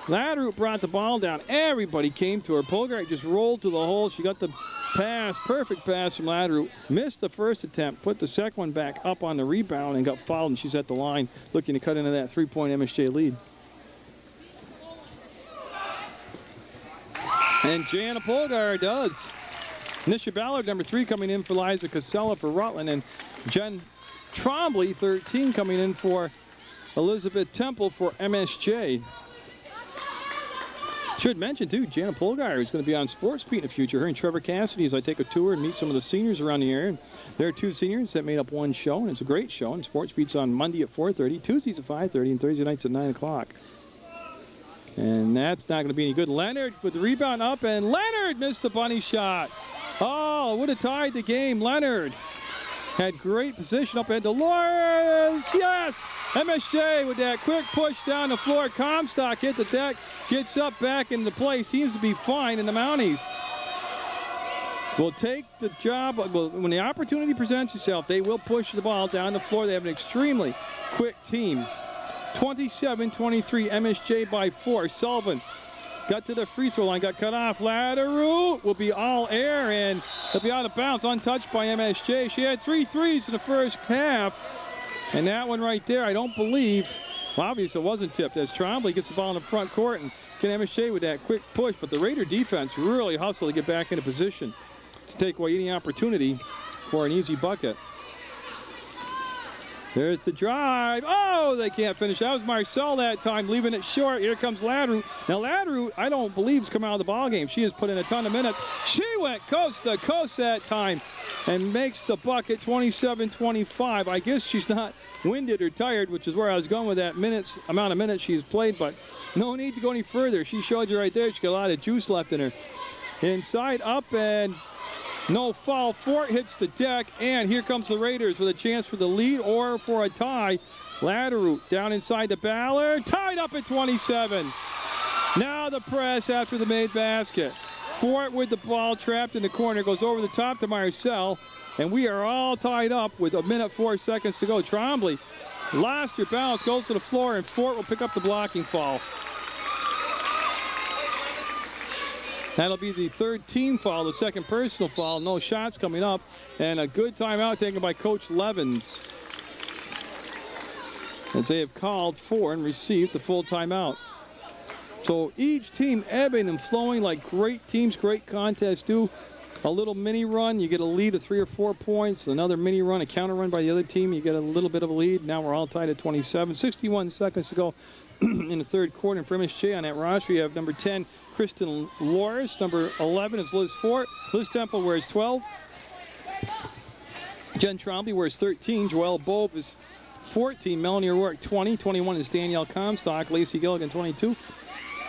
Latteru brought the ball down. Everybody came to her. Polgar just rolled to the hole. She got the pass, perfect pass from Latteru. Missed the first attempt, put the second one back up on the rebound, and got fouled, and she's at the line looking to cut into that 3-point MSJ lead. And Jana Polgar does. Nisha Ballard, number 3, coming in for Liza Casella for Rutland, and Jen Trombley, 13, coming in for Elizabeth Temple for MSJ. Should mention, too, Jana Polgar is going to be on Sports Beat in the future. Her and Trevor Cassidy, as I take a tour and meet some of the seniors around the area. And there are 2 seniors that made up one show, and it's a great show. And Sports Beat's on Monday at 4:30, Tuesdays at 5:30, and Thursday nights at 9 o'clock. And that's not going to be any good. Leonard with the rebound up, and Leonard missed the bunny shot. Oh, would have tied the game. Leonard had great position up at Dolores. Yes! MSJ with that quick push down the floor. Comstock hit the deck, gets up back into play. Seems to be fine in the Mounties. will take the job. Well, when the opportunity presents itself, they will push the ball down the floor. They have an extremely quick team. 27-23, MSJ by 4. Sullivan got to the free throw line, got cut off. Lateral will be all air, and he'll be out of bounds, untouched by MSJ. She had 3 threes in the first half, and that one right there, I don't believe, well, obviously it wasn't tipped, as Trombley gets the ball in the front court and get MSJ with that quick push, but the Raider defense really hustled to get back into position to take away any opportunity for an easy bucket. There's the drive. Oh, they can't finish. That was Marcel that time, leaving it short. Here comes Laderoute. Now, Laderoute, I don't believe, has come out of the ballgame. She has put in a ton of minutes. She went coast to coast that time and makes the bucket 27-25. I guess she's not winded or tired, which is where I was going with that amount of minutes she's played, but no need to go any further. She showed you right there. She's got a lot of juice left in her. Inside, up, and no foul. Fort hits the deck, and here comes the Raiders with a chance for the lead or for a tie. Laderoute down inside the Ballard, tied up at 27. Now the press after the made basket. Fort with the ball trapped in the corner, goes over the top to Marcel, and we are all tied up with 1:04 to go. Trombley lost her balance, goes to the floor, and Fort will pick up the blocking foul. That'll be the 3rd team foul, the 2nd personal foul. No shots coming up, and a good timeout taken by Coach Levens, as they have called for and received the full timeout. So each team ebbing and flowing like great teams, great contests do. A little mini run, you get a lead of 3 or 4 points. Another mini run, a counter run by the other team, you get a little bit of a lead. Now we're all tied at 27. 61 seconds to go in the 3rd quarter. And for MSJ on that roster, you have number 10, Kristen Loris. Number 11 is Liz Fort. Liz Temple wears 12. Jen Trombley wears 13. Joelle Bove is 14. Melanie O'Rourke 20. 21 is Danielle Comstock. Lacey Gilligan 22.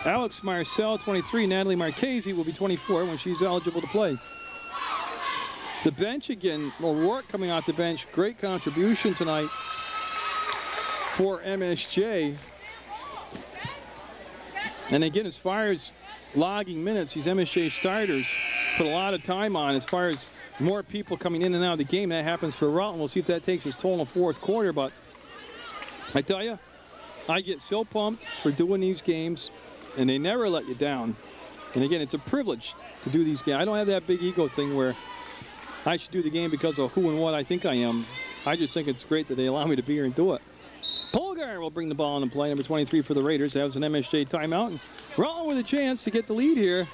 Alex Marcel 23. Natalie Marchese will be 24 when she's eligible to play. The bench again, O'Rourke coming off the bench. Great contribution tonight for MSJ. And again, as far as logging minutes, these MSJ starters put a lot of time on. As far as more people coming in and out of the game, that happens for Rutland. We'll see if that takes its toll in the 4th quarter. But I tell you, I get so pumped for doing these games, and they never let you down. And again, it's a privilege to do these games. I don't have that big ego thing where I should do the game because of who and what I think I am. I just think it's great that they allow me to be here and do it. Polgar will bring the ball into play, number 23 for the Raiders. That was an MSJ timeout. And Rutland with a chance to get the lead here.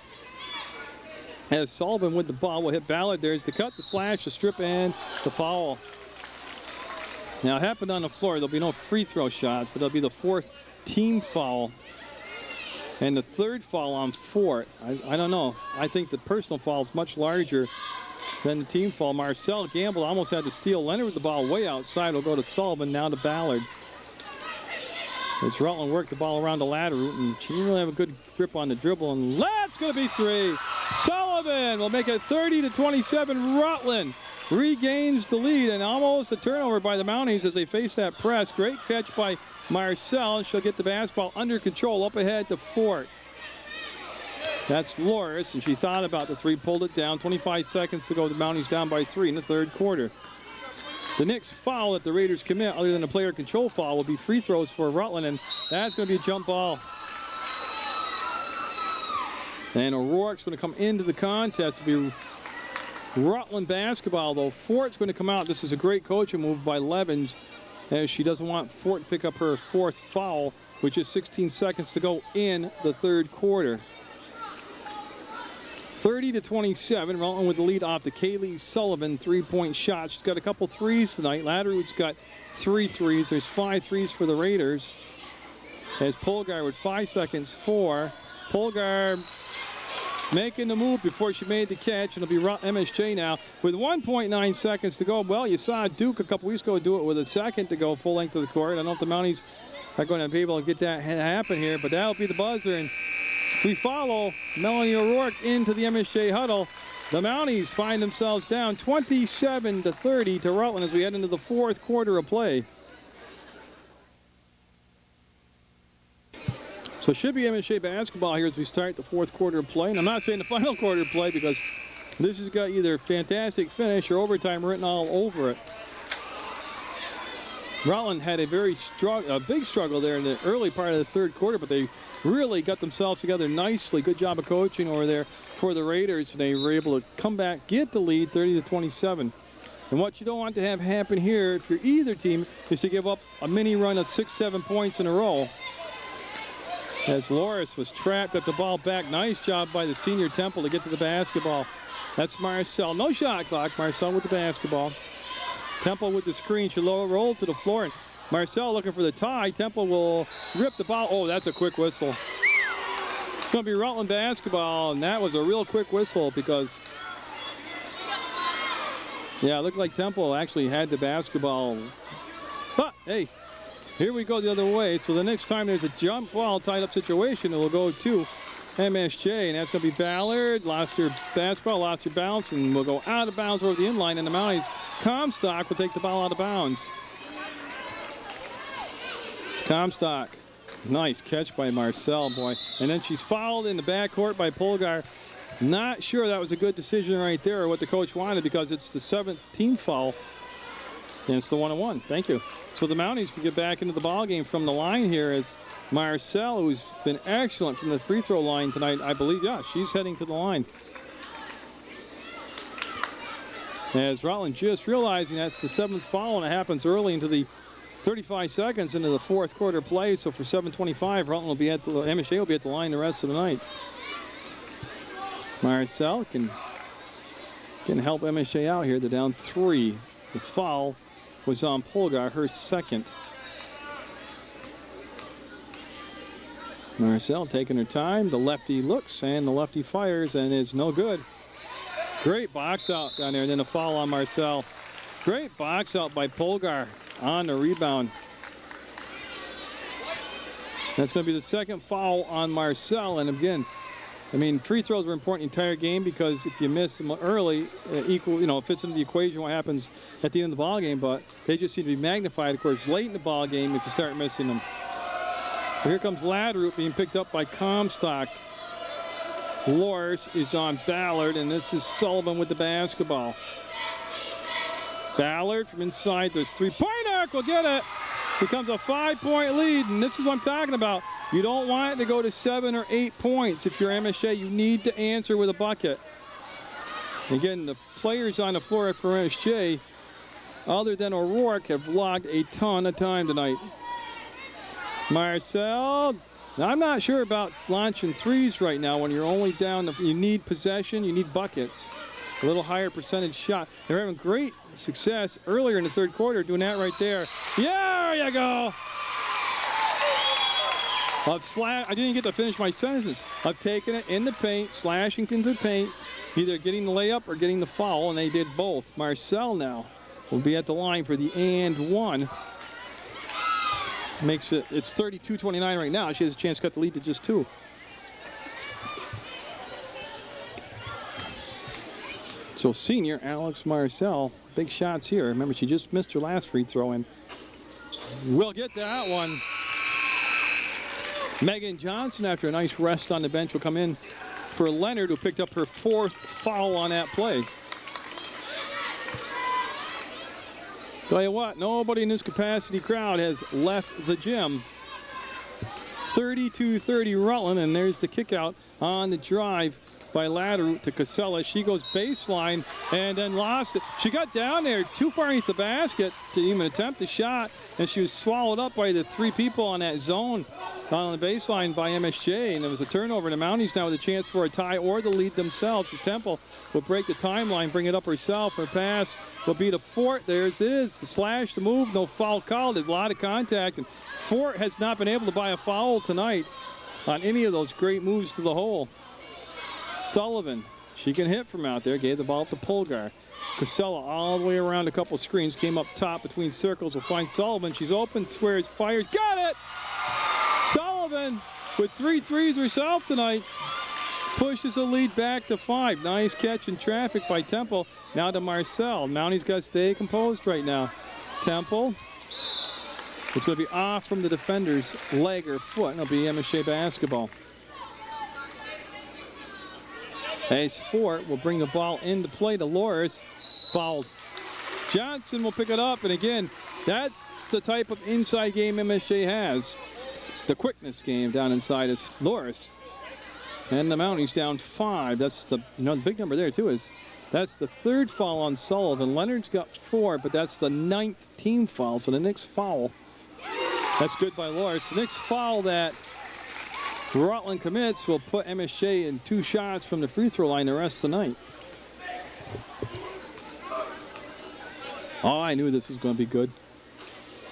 As Sullivan with the ball will hit Ballard. There's the cut, the slash, the strip, and the foul. Now, it happened on the floor. There'll be no free throw shots, but there'll be the 4th team foul. And the 3rd foul on Fort. I don't know. I think the personal foul is much larger than the team foul. Marcel Gamble almost had to steal Leonard with the ball way outside. Will go to Sullivan, now to Ballard. As Rutland worked the ball around the Laderoute, and she didn't really have a good grip on the dribble. And that's going to be 3. Sullivan will make it 30-27. Rutland regains the lead, and almost a turnover by the Mounties as they face that press. Great catch by Marcel. She'll get the basketball under control up ahead to Fort. That's Loris, and she thought about the 3, pulled it down. 25 seconds to go. The Mounties down by 3 in the 3rd quarter. The next foul that the Raiders commit, other than a player control foul, will be free throws for Rutland, and that's going to be a jump ball. And O'Rourke's going to come into the contest to be Rutland basketball, though. Fort's going to come out. This is a great coaching move by Levens, as she doesn't want Fort to pick up her 4th foul, which is 16 seconds to go in the 3rd quarter. 30-27, Rutland with the lead off the Kaylee Sullivan 3-point shot. She's got a couple threes tonight. Laderoute's got 3 threes. There's 5 threes for the Raiders. As Polgar with 5 seconds, 4. Polgar making the move before she made the catch. It'll be MSJ now with 1.9 seconds to go. Well, you saw Duke a couple weeks ago do it with a second to go, full length of the court. I don't know if the Mounties are going to be able to get that happen here, but that'll be the buzzer. And we follow Melanie O'Rourke into the MSJ huddle. The Mounties find themselves down 27-30 to Rutland as we head into the 4th quarter of play. So it should be MSJ basketball here as we start the 4th quarter of play. And I'm not saying the final quarter of play because This has got either fantastic finish or overtime written all over it. Rutland had a big struggle there in the early part of the third quarter, but they really got themselves together nicely. Good job of coaching over there for the Raiders, and they were able to come back, get the lead 30-27. And what you don't want to have happen here, if you're either team, is to give up a mini run of 6-7 points in a row. As Loris was trapped at the ball back. Nice job by the senior Temple to get to the basketball. That's Marcel. No shot clock. Marcel with the basketball. Temple with the screen. She roll to the floor. And Marcel looking for the tie. Temple will rip the ball. Oh, that's a quick whistle. It's going to be Rutland basketball, and that was a real quick whistle because, yeah, it looked like Temple actually had the basketball. But, hey, here we go the other way. So the next time there's a jump ball tied up situation, it will go to MSJ, and that's going to be Ballard. Lost her basketball, lost her bounce, and will go out of bounds over the inline, and the Mounties Comstock will take the ball out of bounds. Comstock, nice catch by Marcel, boy. And then she's fouled in the backcourt by Polgar. Not sure that was a good decision right there or what the coach wanted because it's the 7th team foul, and it's the 1-on-1. Thank you. So the Mounties can get back into the ball game from the line here as Marcel, who's been excellent from the free throw line tonight, I believe, yeah, she's heading to the line. As Rutland just realizing that's the 7th foul, and it happens early into the 35 seconds into the fourth quarter play. So for 7:25, Rutland will be at the MSJ will be at the line the rest of the night. Marcel can help MSJ out here. They're down 3. The foul was on Polgar, her second. Marcel taking her time. The lefty looks, and the lefty fires, and is no good. Great box out down there, and then a foul on Marcel. Great box out by Polgar on the rebound. That's going to be the second foul on Marcel, and again, I mean, free throws were important the entire game because if you miss them early, it fits into the equation what happens at the end of the ball game, but they just seem to be magnified, of course, late in the ball game if you start missing them. So here comes Ladroot being picked up by Comstock. Loris is on Ballard, and this is Sullivan with the basketball. Ballard from inside the three-point arc will get it. Becomes a 5-point lead, and this is what I'm talking about. You don't want it to go to 7 or 8 points. If you're MSJ, you need to answer with a bucket. Again, the players on the floor for MSJ, other than O'Rourke, have logged a ton of time tonight. Marcel, now I'm not sure about launching threes right now when you're only down. You need possession, you need buckets. A little higher percentage shot. They're having great success earlier in the third quarter doing that right there. Yeah, there you go. I didn't get to finish my sentence. I've taken it in the paint, slashing into the paint, either getting the layup or getting the foul, and they did both. Marcel now will be at the line for the and one. Makes it's 32-29 right now. She has a chance to cut the lead to just 2. So senior Alex Marcel, big shots here. Remember, she just missed her last free throw, and we'll get that one. Megan Johnson, after a nice rest on the bench, will come in for Leonard, who picked up her 4th foul on that play. Tell you what, nobody in this capacity crowd has left the gym. 32-30 Rutland, and there's the kick out on the drive by Ladroot to Casella. She goes baseline and then lost it. She got down there too far underneath the basket to even attempt a shot, and she was swallowed up by the 3 people on that zone on the baseline by MSJ, and it was a turnover. And the Mounties now with a chance for a tie or the lead themselves as Temple will break the timeline, bring it up herself. Her pass will be to Fort. There's it is, the slash, the move, no foul called. There's a lot of contact, and Fort has not been able to buy a foul tonight on any of those great moves to the hole. Sullivan, she can hit from out there, gave the ball to Polgar. Casella all the way around a couple screens, came up top between circles, will find Sullivan. She's open, squares, fires, got it! Sullivan with 3 threes herself tonight. Pushes the lead back to 5. Nice catch in traffic by Temple. Now to Marcel. Mounties got to stay composed right now. Temple. It's going to be off from the defender's leg or foot. It'll be MSJ basketball. As Fort will bring the ball into play to Loris. Fouled. Johnson will pick it up, and again, that's the type of inside game MSJ has. The quickness game down inside is Loris. And the Mounties down 5. That's the, the big number there too is, that's the 3rd foul on Sullivan. Leonard's got 4, but that's the 9th team foul. So the next foul, that's good by Loris. The next foul that Rutland commits will put MSJ in 2 shots from the free throw line the rest of the night. Oh, I knew this was going to be good.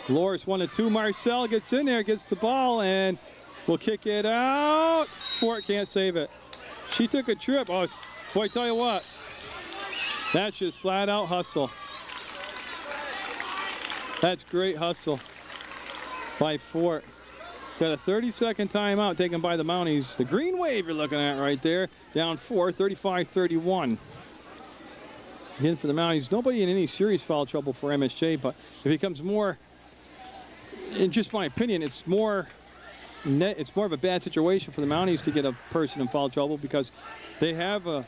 Loris 1-2. Marcel gets in there, gets the ball, and will kick it out. Fort can't save it. She took a trip. Oh, boy, tell you what. That's just flat out hustle. That's great hustle by Fort. Got a 30-second timeout taken by the Mounties. The green wave you're looking at right there. Down 4, 35-31. Again for the Mounties, nobody in any serious foul trouble for MSJ, but it becomes more, in just my opinion, it's more of a bad situation for the Mounties to get a person in foul trouble because they have a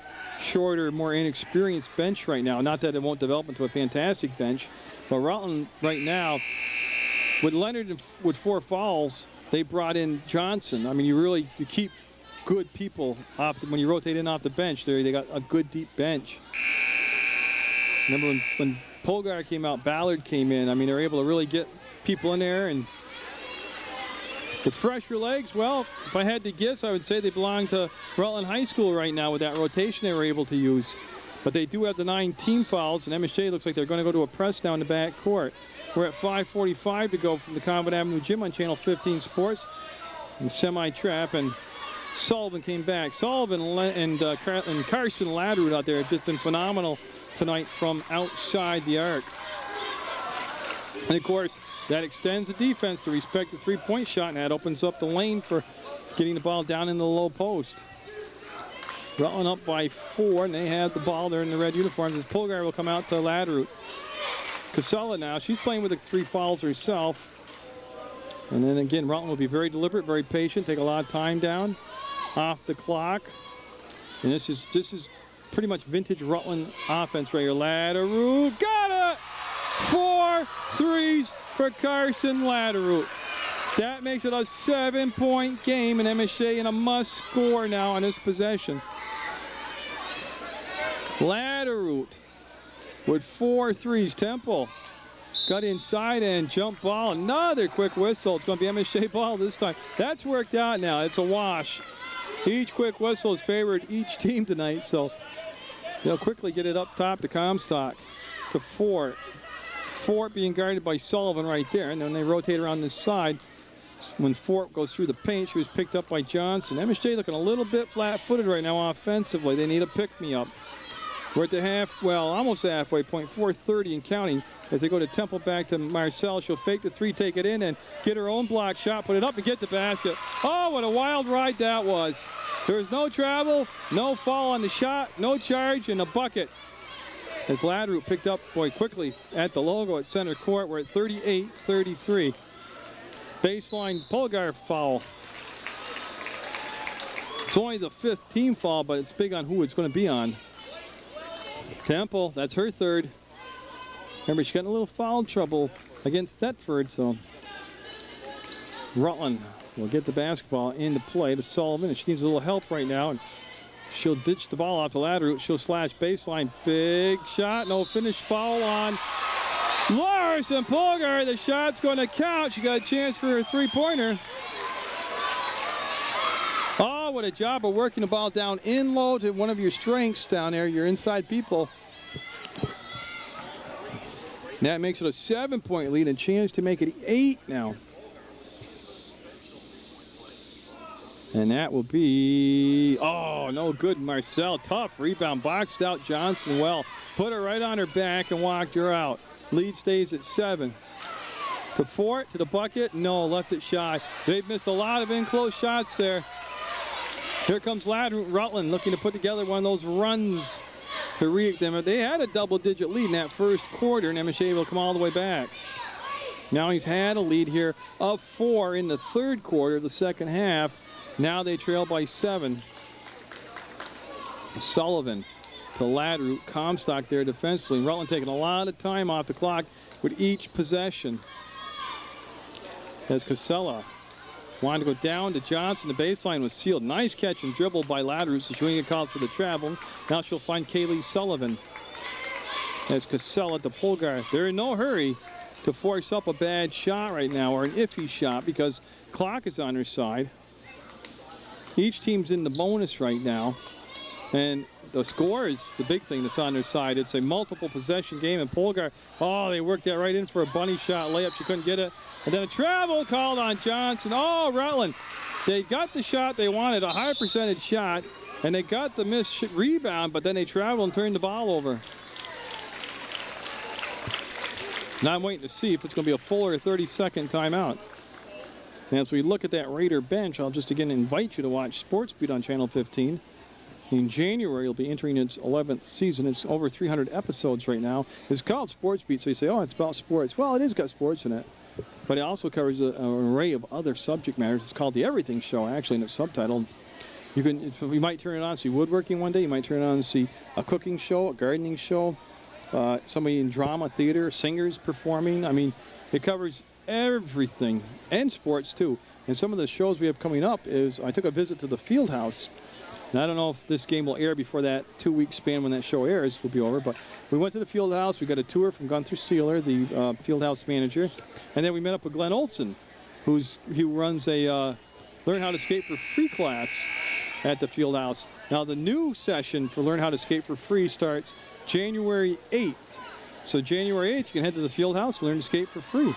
shorter, more inexperienced bench right now. Not that it won't develop into a fantastic bench, but Rutland right now, with Leonard with 4 fouls, they brought in Johnson. I mean, you keep good people off when you rotate in off the bench. They got a good deep bench. Remember when Polgar came out, Ballard came in. I mean, they're able to really get people in there. And the fresher legs, well, if I had to guess, I would say they belong to Rutland High School right now with that rotation they were able to use. But they do have the 9 team fouls, and MSJ looks like they're going to go to a press down the back court. We're at 5:45 to go from the Convent Avenue Gym on Channel 15 Sports. And semi-trap, and Sullivan came back. Sullivan and Carson Ladrud out there have just been phenomenal tonight from outside the arc. And of course, that extends the defense to respect the 3-point shot, and that opens up the lane for getting the ball down in the low post. Rutland up by 4, and they have the ball. They're in the red uniforms. As Polgar will come out to Ladrut. Casella now, she's playing with the 3 fouls herself. And then again, Rutland will be very deliberate, very patient, take a lot of time down off the clock. And this is pretty much vintage Rutland offense right here. Ladrut got it! 4 threes for Carson Ladrut. That makes it a 7-point game, and MSJ in a must score now on this possession. Ladrut with 4 threes. Temple got inside and jump ball. Another quick whistle. It's going to be MSJ ball this time. That's worked out now. It's a wash. Each quick whistle has favored each team tonight, so they'll quickly get it up top to Comstock to Fort. Fort being guarded by Sullivan right there, and then they rotate around this side. When Fort goes through the paint, she was picked up by Johnson. MSJ looking a little bit flat-footed right now offensively. They need a pick-me-up. We're at the almost the halfway point, 4:30 and counting. As they go to Temple back to Marcel, she'll fake the 3, take it in, and get her own block shot, put it up and get the basket. Oh, what a wild ride that was. There was no travel, no fall on the shot, no charge, and a bucket. As Ladrut picked up, quickly at the logo at center court. We're at 38-33. Baseline Polgar foul. It's only the 5th team foul, but it's big on who it's going to be on. Temple, that's her 3rd. Remember, she's got a little foul trouble against Thetford, so Rutland will get the basketball into play to Sullivan, and she needs a little help right now. And she'll ditch the ball off to Ladrut. She'll slash baseline. Big shot, no finish, foul on Loris and Polgar. The shot's going to count. She got a chance for her 3-pointer. Oh, what a job of working the ball down in low to one of your strengths down there, your inside people. That makes it a 7-point lead and chance to make it 8 now. And that will be, oh, no good. Marcel, tough rebound, boxed out Johnson well. Put her right on her back and walked her out. Lead stays at 7. To Fort, to the bucket. No, left it shy. They've missed a lot of in-close shots there. Here comes Rutland looking to put together one of those runs to reach them. They had a double-digit lead in that first quarter, and MSJ will come all the way back. Now he's had a lead here of 4 in the 3rd quarter, the second half. Now they trail by 7. Sullivan to Ladroot. Comstock there defensively. Rutland taking a lot of time off the clock with each possession. As Casella wanted to go down to Johnson. The baseline was sealed. Nice catch and dribble by Ladroot, so she wouldn't get called for the travel. Now she'll find Kaylee Sullivan. As Casella to Polgar. They're in no hurry to force up a bad shot right now, or an iffy shot, because clock is on their side. Each team's in the bonus right now. And the score is the big thing that's on their side. It's a multiple possession game, and Polgar, oh, they worked that right in for a bunny shot layup. She couldn't get it. And then a travel called on Johnson. Oh, Rutland. They got the shot they wanted, a high percentage shot, and they got the missed rebound, but then they traveled and turned the ball over. Now I'm waiting to see if it's going to be a full or a 30-second timeout. And as we look at that Raider bench, I'll just again invite you to watch Sports Beat on Channel 15. In January, it'll be entering its 11th season. It's over 300 episodes right now. It's called Sports Beat, so you say, oh, it's about sports. Well, it is got sports in it. But it also covers an array of other subject matters. It's called The Everything Show, actually, and it's subtitled. You might turn it on and see woodworking one day. You might turn it on and see a cooking show, a gardening show, somebody in drama, theater, singers performing. I mean, it covers everything, and sports, too. And some of the shows we have coming up is, I took a visit to the field house. And I don't know if this game will air before that 2-week span when that show airs will be over, but we went to the field house. We got a tour from Gunther Sealer, the field house manager, and then we met up with Glenn Olson, who runs a Learn How to Skate for Free class at the field house. Now the new session for Learn How to Skate for Free starts January 8th. So January 8th, you can head to the field house and learn to skate for free.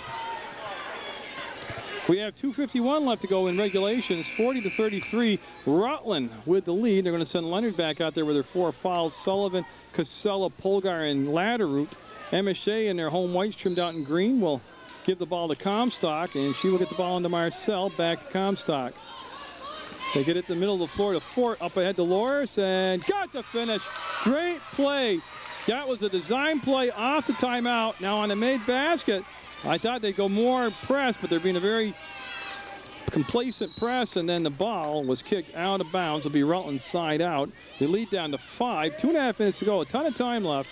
We have 2:51 left to go in regulation. It's 40-33. Rutland with the lead. They're going to send Leonard back out there with their 4 fouls. Sullivan, Casella, Polgar, and Ladroot. MSJ in their home whites trimmed out in green will give the ball to Comstock, and she will get the ball into Marcel. Back to Comstock. They get it to the middle of the floor to Fort. Up ahead to Loris, and got the finish. Great play. That was a design play off the timeout. Now on the made basket, I thought they'd go more press, but they're being a very complacent press, and then the ball was kicked out of bounds. It'll be Rutland's side out. They lead down to 5. 2.5 minutes to go. A ton of time left.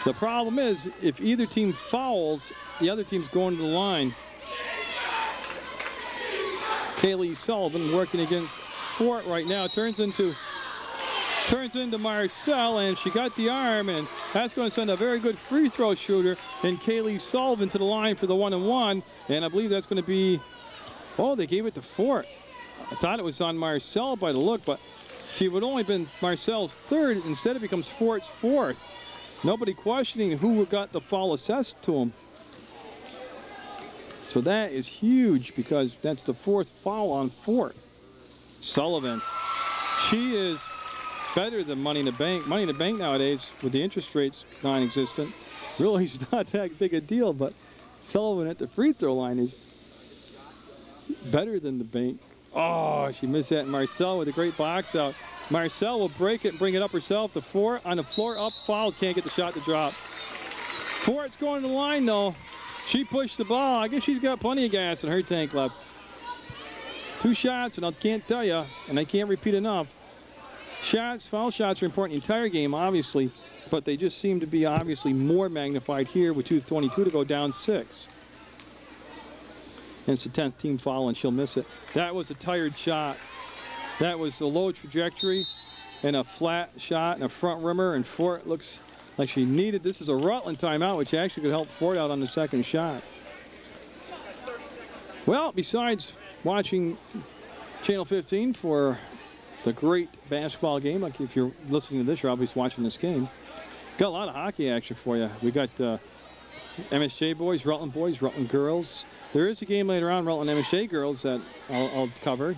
The problem is, if either team fouls, the other team's going to the line. Kaylee Sullivan working against Fort right now. Turns into Marcel, and she got the arm, and that's going to send a very good free throw shooter in Kaylee Sullivan to the line for the 1-and-1, and I believe that's going to be, oh, they gave it to Fort. I thought it was on Marcel by the look, but see, it would only been Marcel's 3rd. Instead, it becomes Fort's 4th. Nobody questioning who got the foul assessed to him. So that is huge, because that's the 4th foul on Fort. Sullivan, she is better than Money in the Bank. Money in the Bank nowadays, with the interest rates non-existent, really is not that big a deal, but Sullivan at the free throw line is better than the bank. Oh, she missed that. Marcel with a great box out. Marcel will break it and bring it up herself to Fort. On the floor, up, foul, can't get the shot to drop. Fort's going to the line, though. She pushed the ball. I guess she's got plenty of gas in her tank left. 2 shots, and I can't tell you, and I can't repeat enough, shots, foul shots are important in the entire game, obviously, but they just seem to be obviously more magnified here with 2:22 to go, down 6. And it's the 10th team foul, and she'll miss it. That was a tired shot. That was a low trajectory and a flat shot and a front rimmer, and Fort looks like she needed. This is a Rutland timeout, which actually could help Fort out on the second shot. Well, besides watching Channel 15 for the great basketball game, like if you're listening to this, you're obviously watching this game. Got a lot of hockey action for you. We got MSJ boys, Rutland girls. There is a game later on, Rutland MSJ girls, that I'll cover.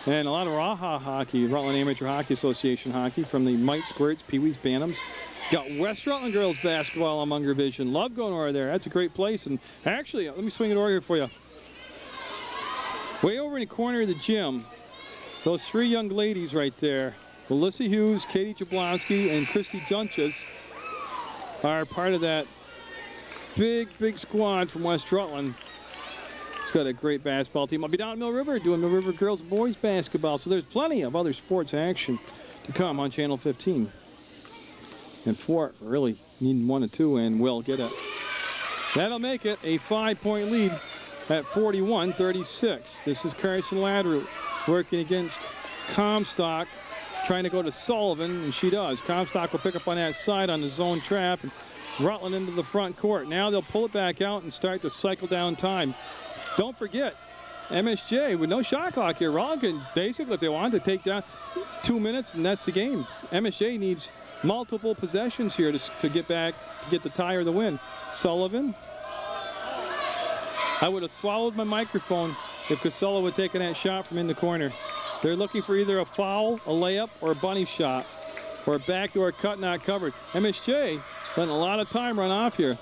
And a lot of Raha hockey, Rutland Amateur Hockey Association hockey from the Mites, Squirts, Pee-wees, Bantams. Got West Rutland girls basketball on Munger Vision. Love going over there. That's a great place. And actually, let me swing it over here for you. Way over in the corner of the gym, those 3 young ladies right there, Melissa Hughes, Katie Jablonski, and Christy Junches, are part of that big squad from West Rutland. It's got a great basketball team. I'll be down at Mill River doing Mill River girls and boys basketball. So there's plenty of other sports action to come on Channel 15. And Fort really needing 1 or 2 and will get it. That'll make it a 5-point lead at 41-36. This is Carson Ladru working against Comstock, trying to go to Sullivan, and she does. Comstock will pick up on that side on the zone trap, and Rutland into the front court. Now they'll pull it back out and start to cycle down time. Don't forget, MSJ with no shot clock here. Rutland can basically, if they wanted to take down 2 minutes, and that's the game. MSJ needs multiple possessions here to get back, to get the tie or the win. Sullivan. I would have swallowed my microphone if Casella would have taken that shot from in the corner. They're looking for either a foul, a layup, or a bunny shot, or a backdoor cut not covered. MSJ letting a lot of time run off here.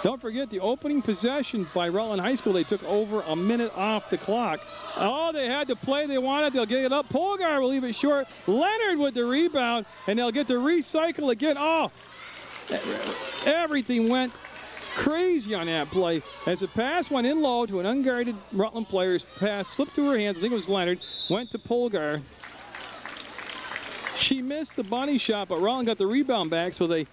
Don't forget the opening possession by Rutland High School. They took over a minute off the clock. Oh, they had to play. They wanted. They'll get it up. Polgar will leave it short. Leonard with the rebound, and they'll get to recycle again. Oh, everything went crazy on that play as the pass went in low to an unguarded Rutland player's pass slipped through her hands. I think it was Leonard. Went to Polgar. She missed the bunny shot, but Rutland got the rebound back, so they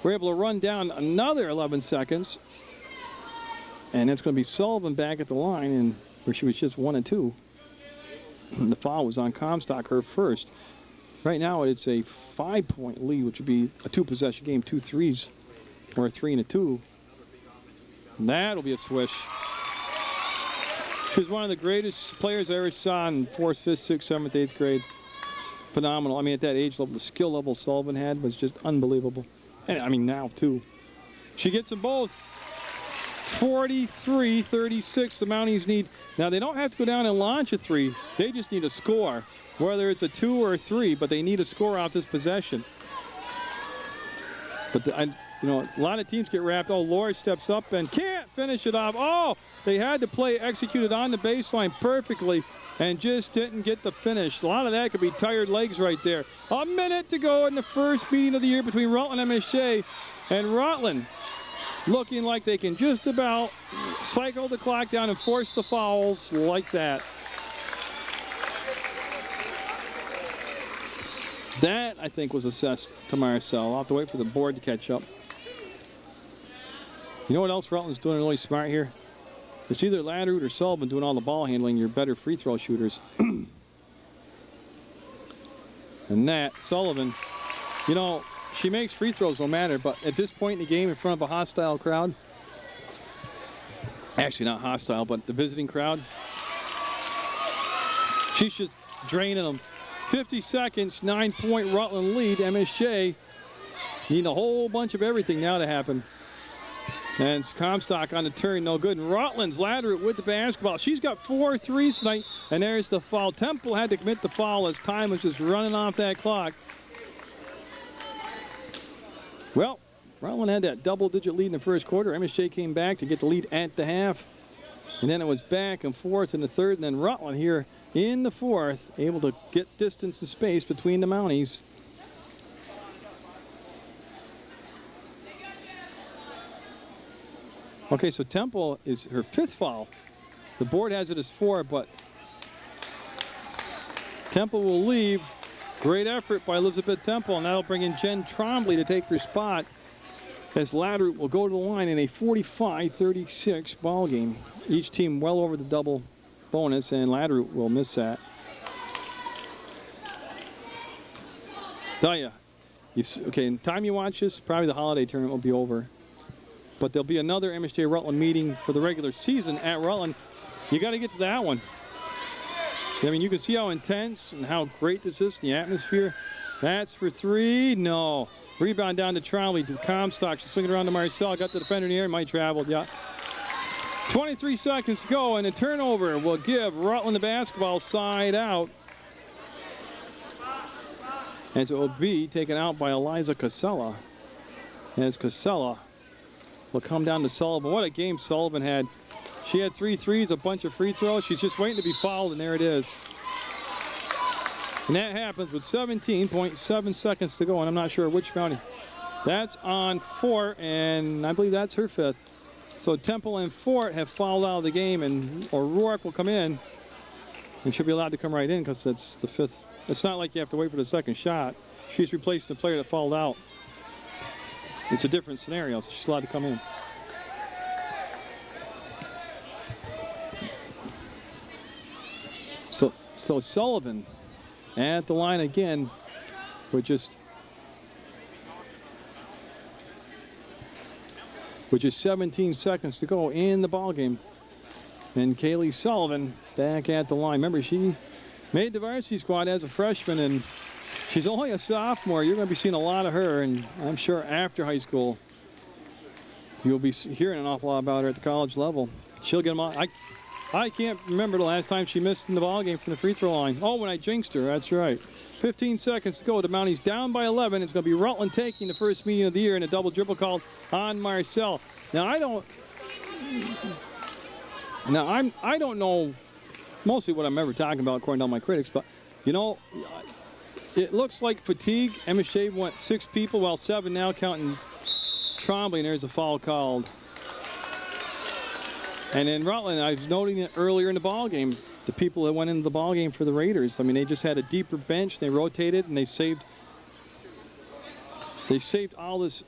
were able to run down another 11 seconds. And it's going to be Sullivan back at the line, and where she was just 1 and 2. The foul was on Comstock, her first. Right now it's a 5-point lead, which would be a 2-possession game, 2 threes, or a 3 and a 2. And that'll be a swish. She was one of the greatest players I ever saw in 4th, 5th, 6th, 7th, 8th grade. Phenomenal. I mean, at that age level, the skill level Sullivan had was just unbelievable. And I mean, now, too. She gets them both. 43-36, the Mounties need. Now, they don't have to go down and launch a 3. They just need a score, whether it's a 2 or a 3, but they need a score off this possession. But, you know, a lot of teams get wrapped. Oh, Laura steps up and can't finish it off. Oh, they had the play executed on the baseline perfectly and just didn't get the finish. A lot of that could be tired legs right there. A minute to go in the first meeting of the year between Rutland and MSJ. And Rutland looking like they can just about cycle the clock down and force the fouls like that. That, I think, was assessed to Marcel. I'll have to wait for the board to catch up. You know what else Rutland's doing really smart here? It's either Ladroot or Sullivan doing all the ball handling, your better free throw shooters. And that, Sullivan, you know, she makes free throws no matter, but at this point in the game in front of a hostile crowd, actually not hostile, but the visiting crowd, she's just draining them. 50 seconds, 9-point Rutland lead. MSJ need a whole bunch of everything now to happen. And Comstock on the turn, no good. And Rutland's Ladroot with the basketball. She's got 4 threes tonight, and there's the foul. Temple had to commit the foul as time was just running off that clock. Well, Rutland had that double-digit lead in the first quarter. MSJ came back to get the lead at the half. And then it was back and forth in the third, and then Rutland here in the fourth, able to get distance and space between the Mounties. Okay, so Temple is her 5th foul. The board has it as 4, but Temple will leave. Great effort by Elizabeth Temple, and that'll bring in Jen Trombley to take her spot as Ladroot will go to the line in a 45-36 ball game. Each team well over the double bonus, and Ladroot will miss that. Tell you, okay, in the time you watch this, probably the holiday tournament will be over. But there'll be another MSJ Rutland meeting for the regular season at Rutland. You got to get to that one. I mean, you can see how intense and how great this is in the atmosphere. That's for 3. No. Rebound down to Trombley to Comstock. She's swinging around to Marcel. Got the defender in the air. Might travel. Yeah. 23 seconds to go, and a turnover will give Rutland the basketball side out. As it will be taken out by Eliza Casella. As Casella will come down to Sullivan. What a game Sullivan had. She had 3 threes, a bunch of free throws. She's just waiting to be fouled, and there it is. And that happens with 17.7 seconds to go, and I'm not sure which Mountie. That's on Fort, and I believe that's her 5th. So Temple and Fort have fouled out of the game, and O'Rourke will come in, and she'll be allowed to come right in because that's the 5th It's not like you have to wait for the second shot. She's replacing the player that fouled out. It's a different scenario, so she's allowed to come in. So Sullivan at the line again with just 17 seconds to go in the ball game. And Kaylee Sullivan back at the line. Remember, she made the varsity squad as a freshman, and she's only a sophomore. You're going to be seeing a lot of her, and I'm sure after high school you'll be hearing an awful lot about her at the college level. She'll get them all. I can't remember the last time she missed in the ball game from the free throw line. Oh, when I jinxed her, that's right. 15 seconds to go. The Mounties down by 11. It's going to be Rutland taking the first meeting of the year, and a double dribble called on Marcel. Now I don't know mostly what I'm ever talking about according to all my critics, but you know, it looks like fatigue. MSJ went 6 people, well 7 now counting Trombley, and there's a foul called. And in Rutland, I was noting it earlier in the ball game, the people that went into the ball game for the Raiders. I mean, they just had a deeper bench. They rotated, and they saved all this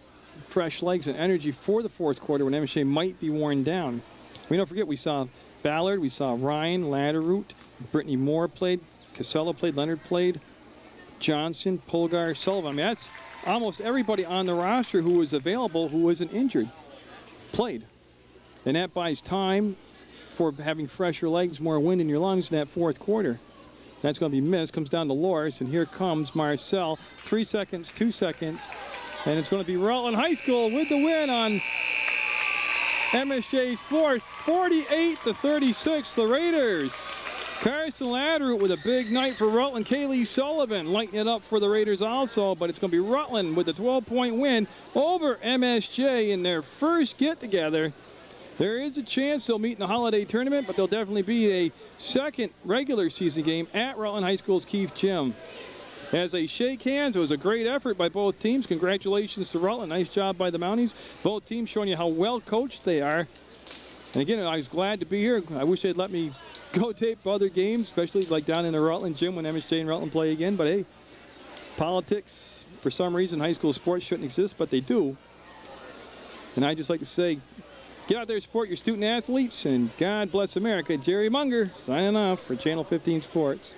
fresh legs and energy for the fourth quarter when MSJ might be worn down. We don't forget, we saw Ballard, we saw Ryan, Latterroot, Brittany Moore played, Casella played, Leonard played, Johnson, Polgar, Sullivan. I mean, that's almost everybody on the roster who was available who wasn't injured played. And that buys time for having fresher legs, more wind in your lungs in that fourth quarter. That's going to be missed. Comes down to Loris, and here comes Marcel. 3 seconds, 2 seconds, and it's going to be Rutland High School with the win on MSJ's fourth, 48-36. The Raiders. Carson Latterroot with a big night for Rutland. Kaylee Sullivan lighting it up for the Raiders also, but it's going to be Rutland with a 12-point win over MSJ in their first get-together. There is a chance they'll meet in the holiday tournament, but there'll definitely be a second regular season game at Rutland High School's Keefe Gym. As they shake hands, it was a great effort by both teams. Congratulations to Rutland. Nice job by the Mounties. Both teams showing you how well coached they are. And again, I was glad to be here. I wish they'd let me go tape other games, especially like down in the Rutland gym when MSJ and Rutland play again. But hey, politics, for some reason, high school sports shouldn't exist, but they do. And I just like to say, get out there, support your student athletes, and God bless America. Jerry Munger signing off for Channel 15 Sports.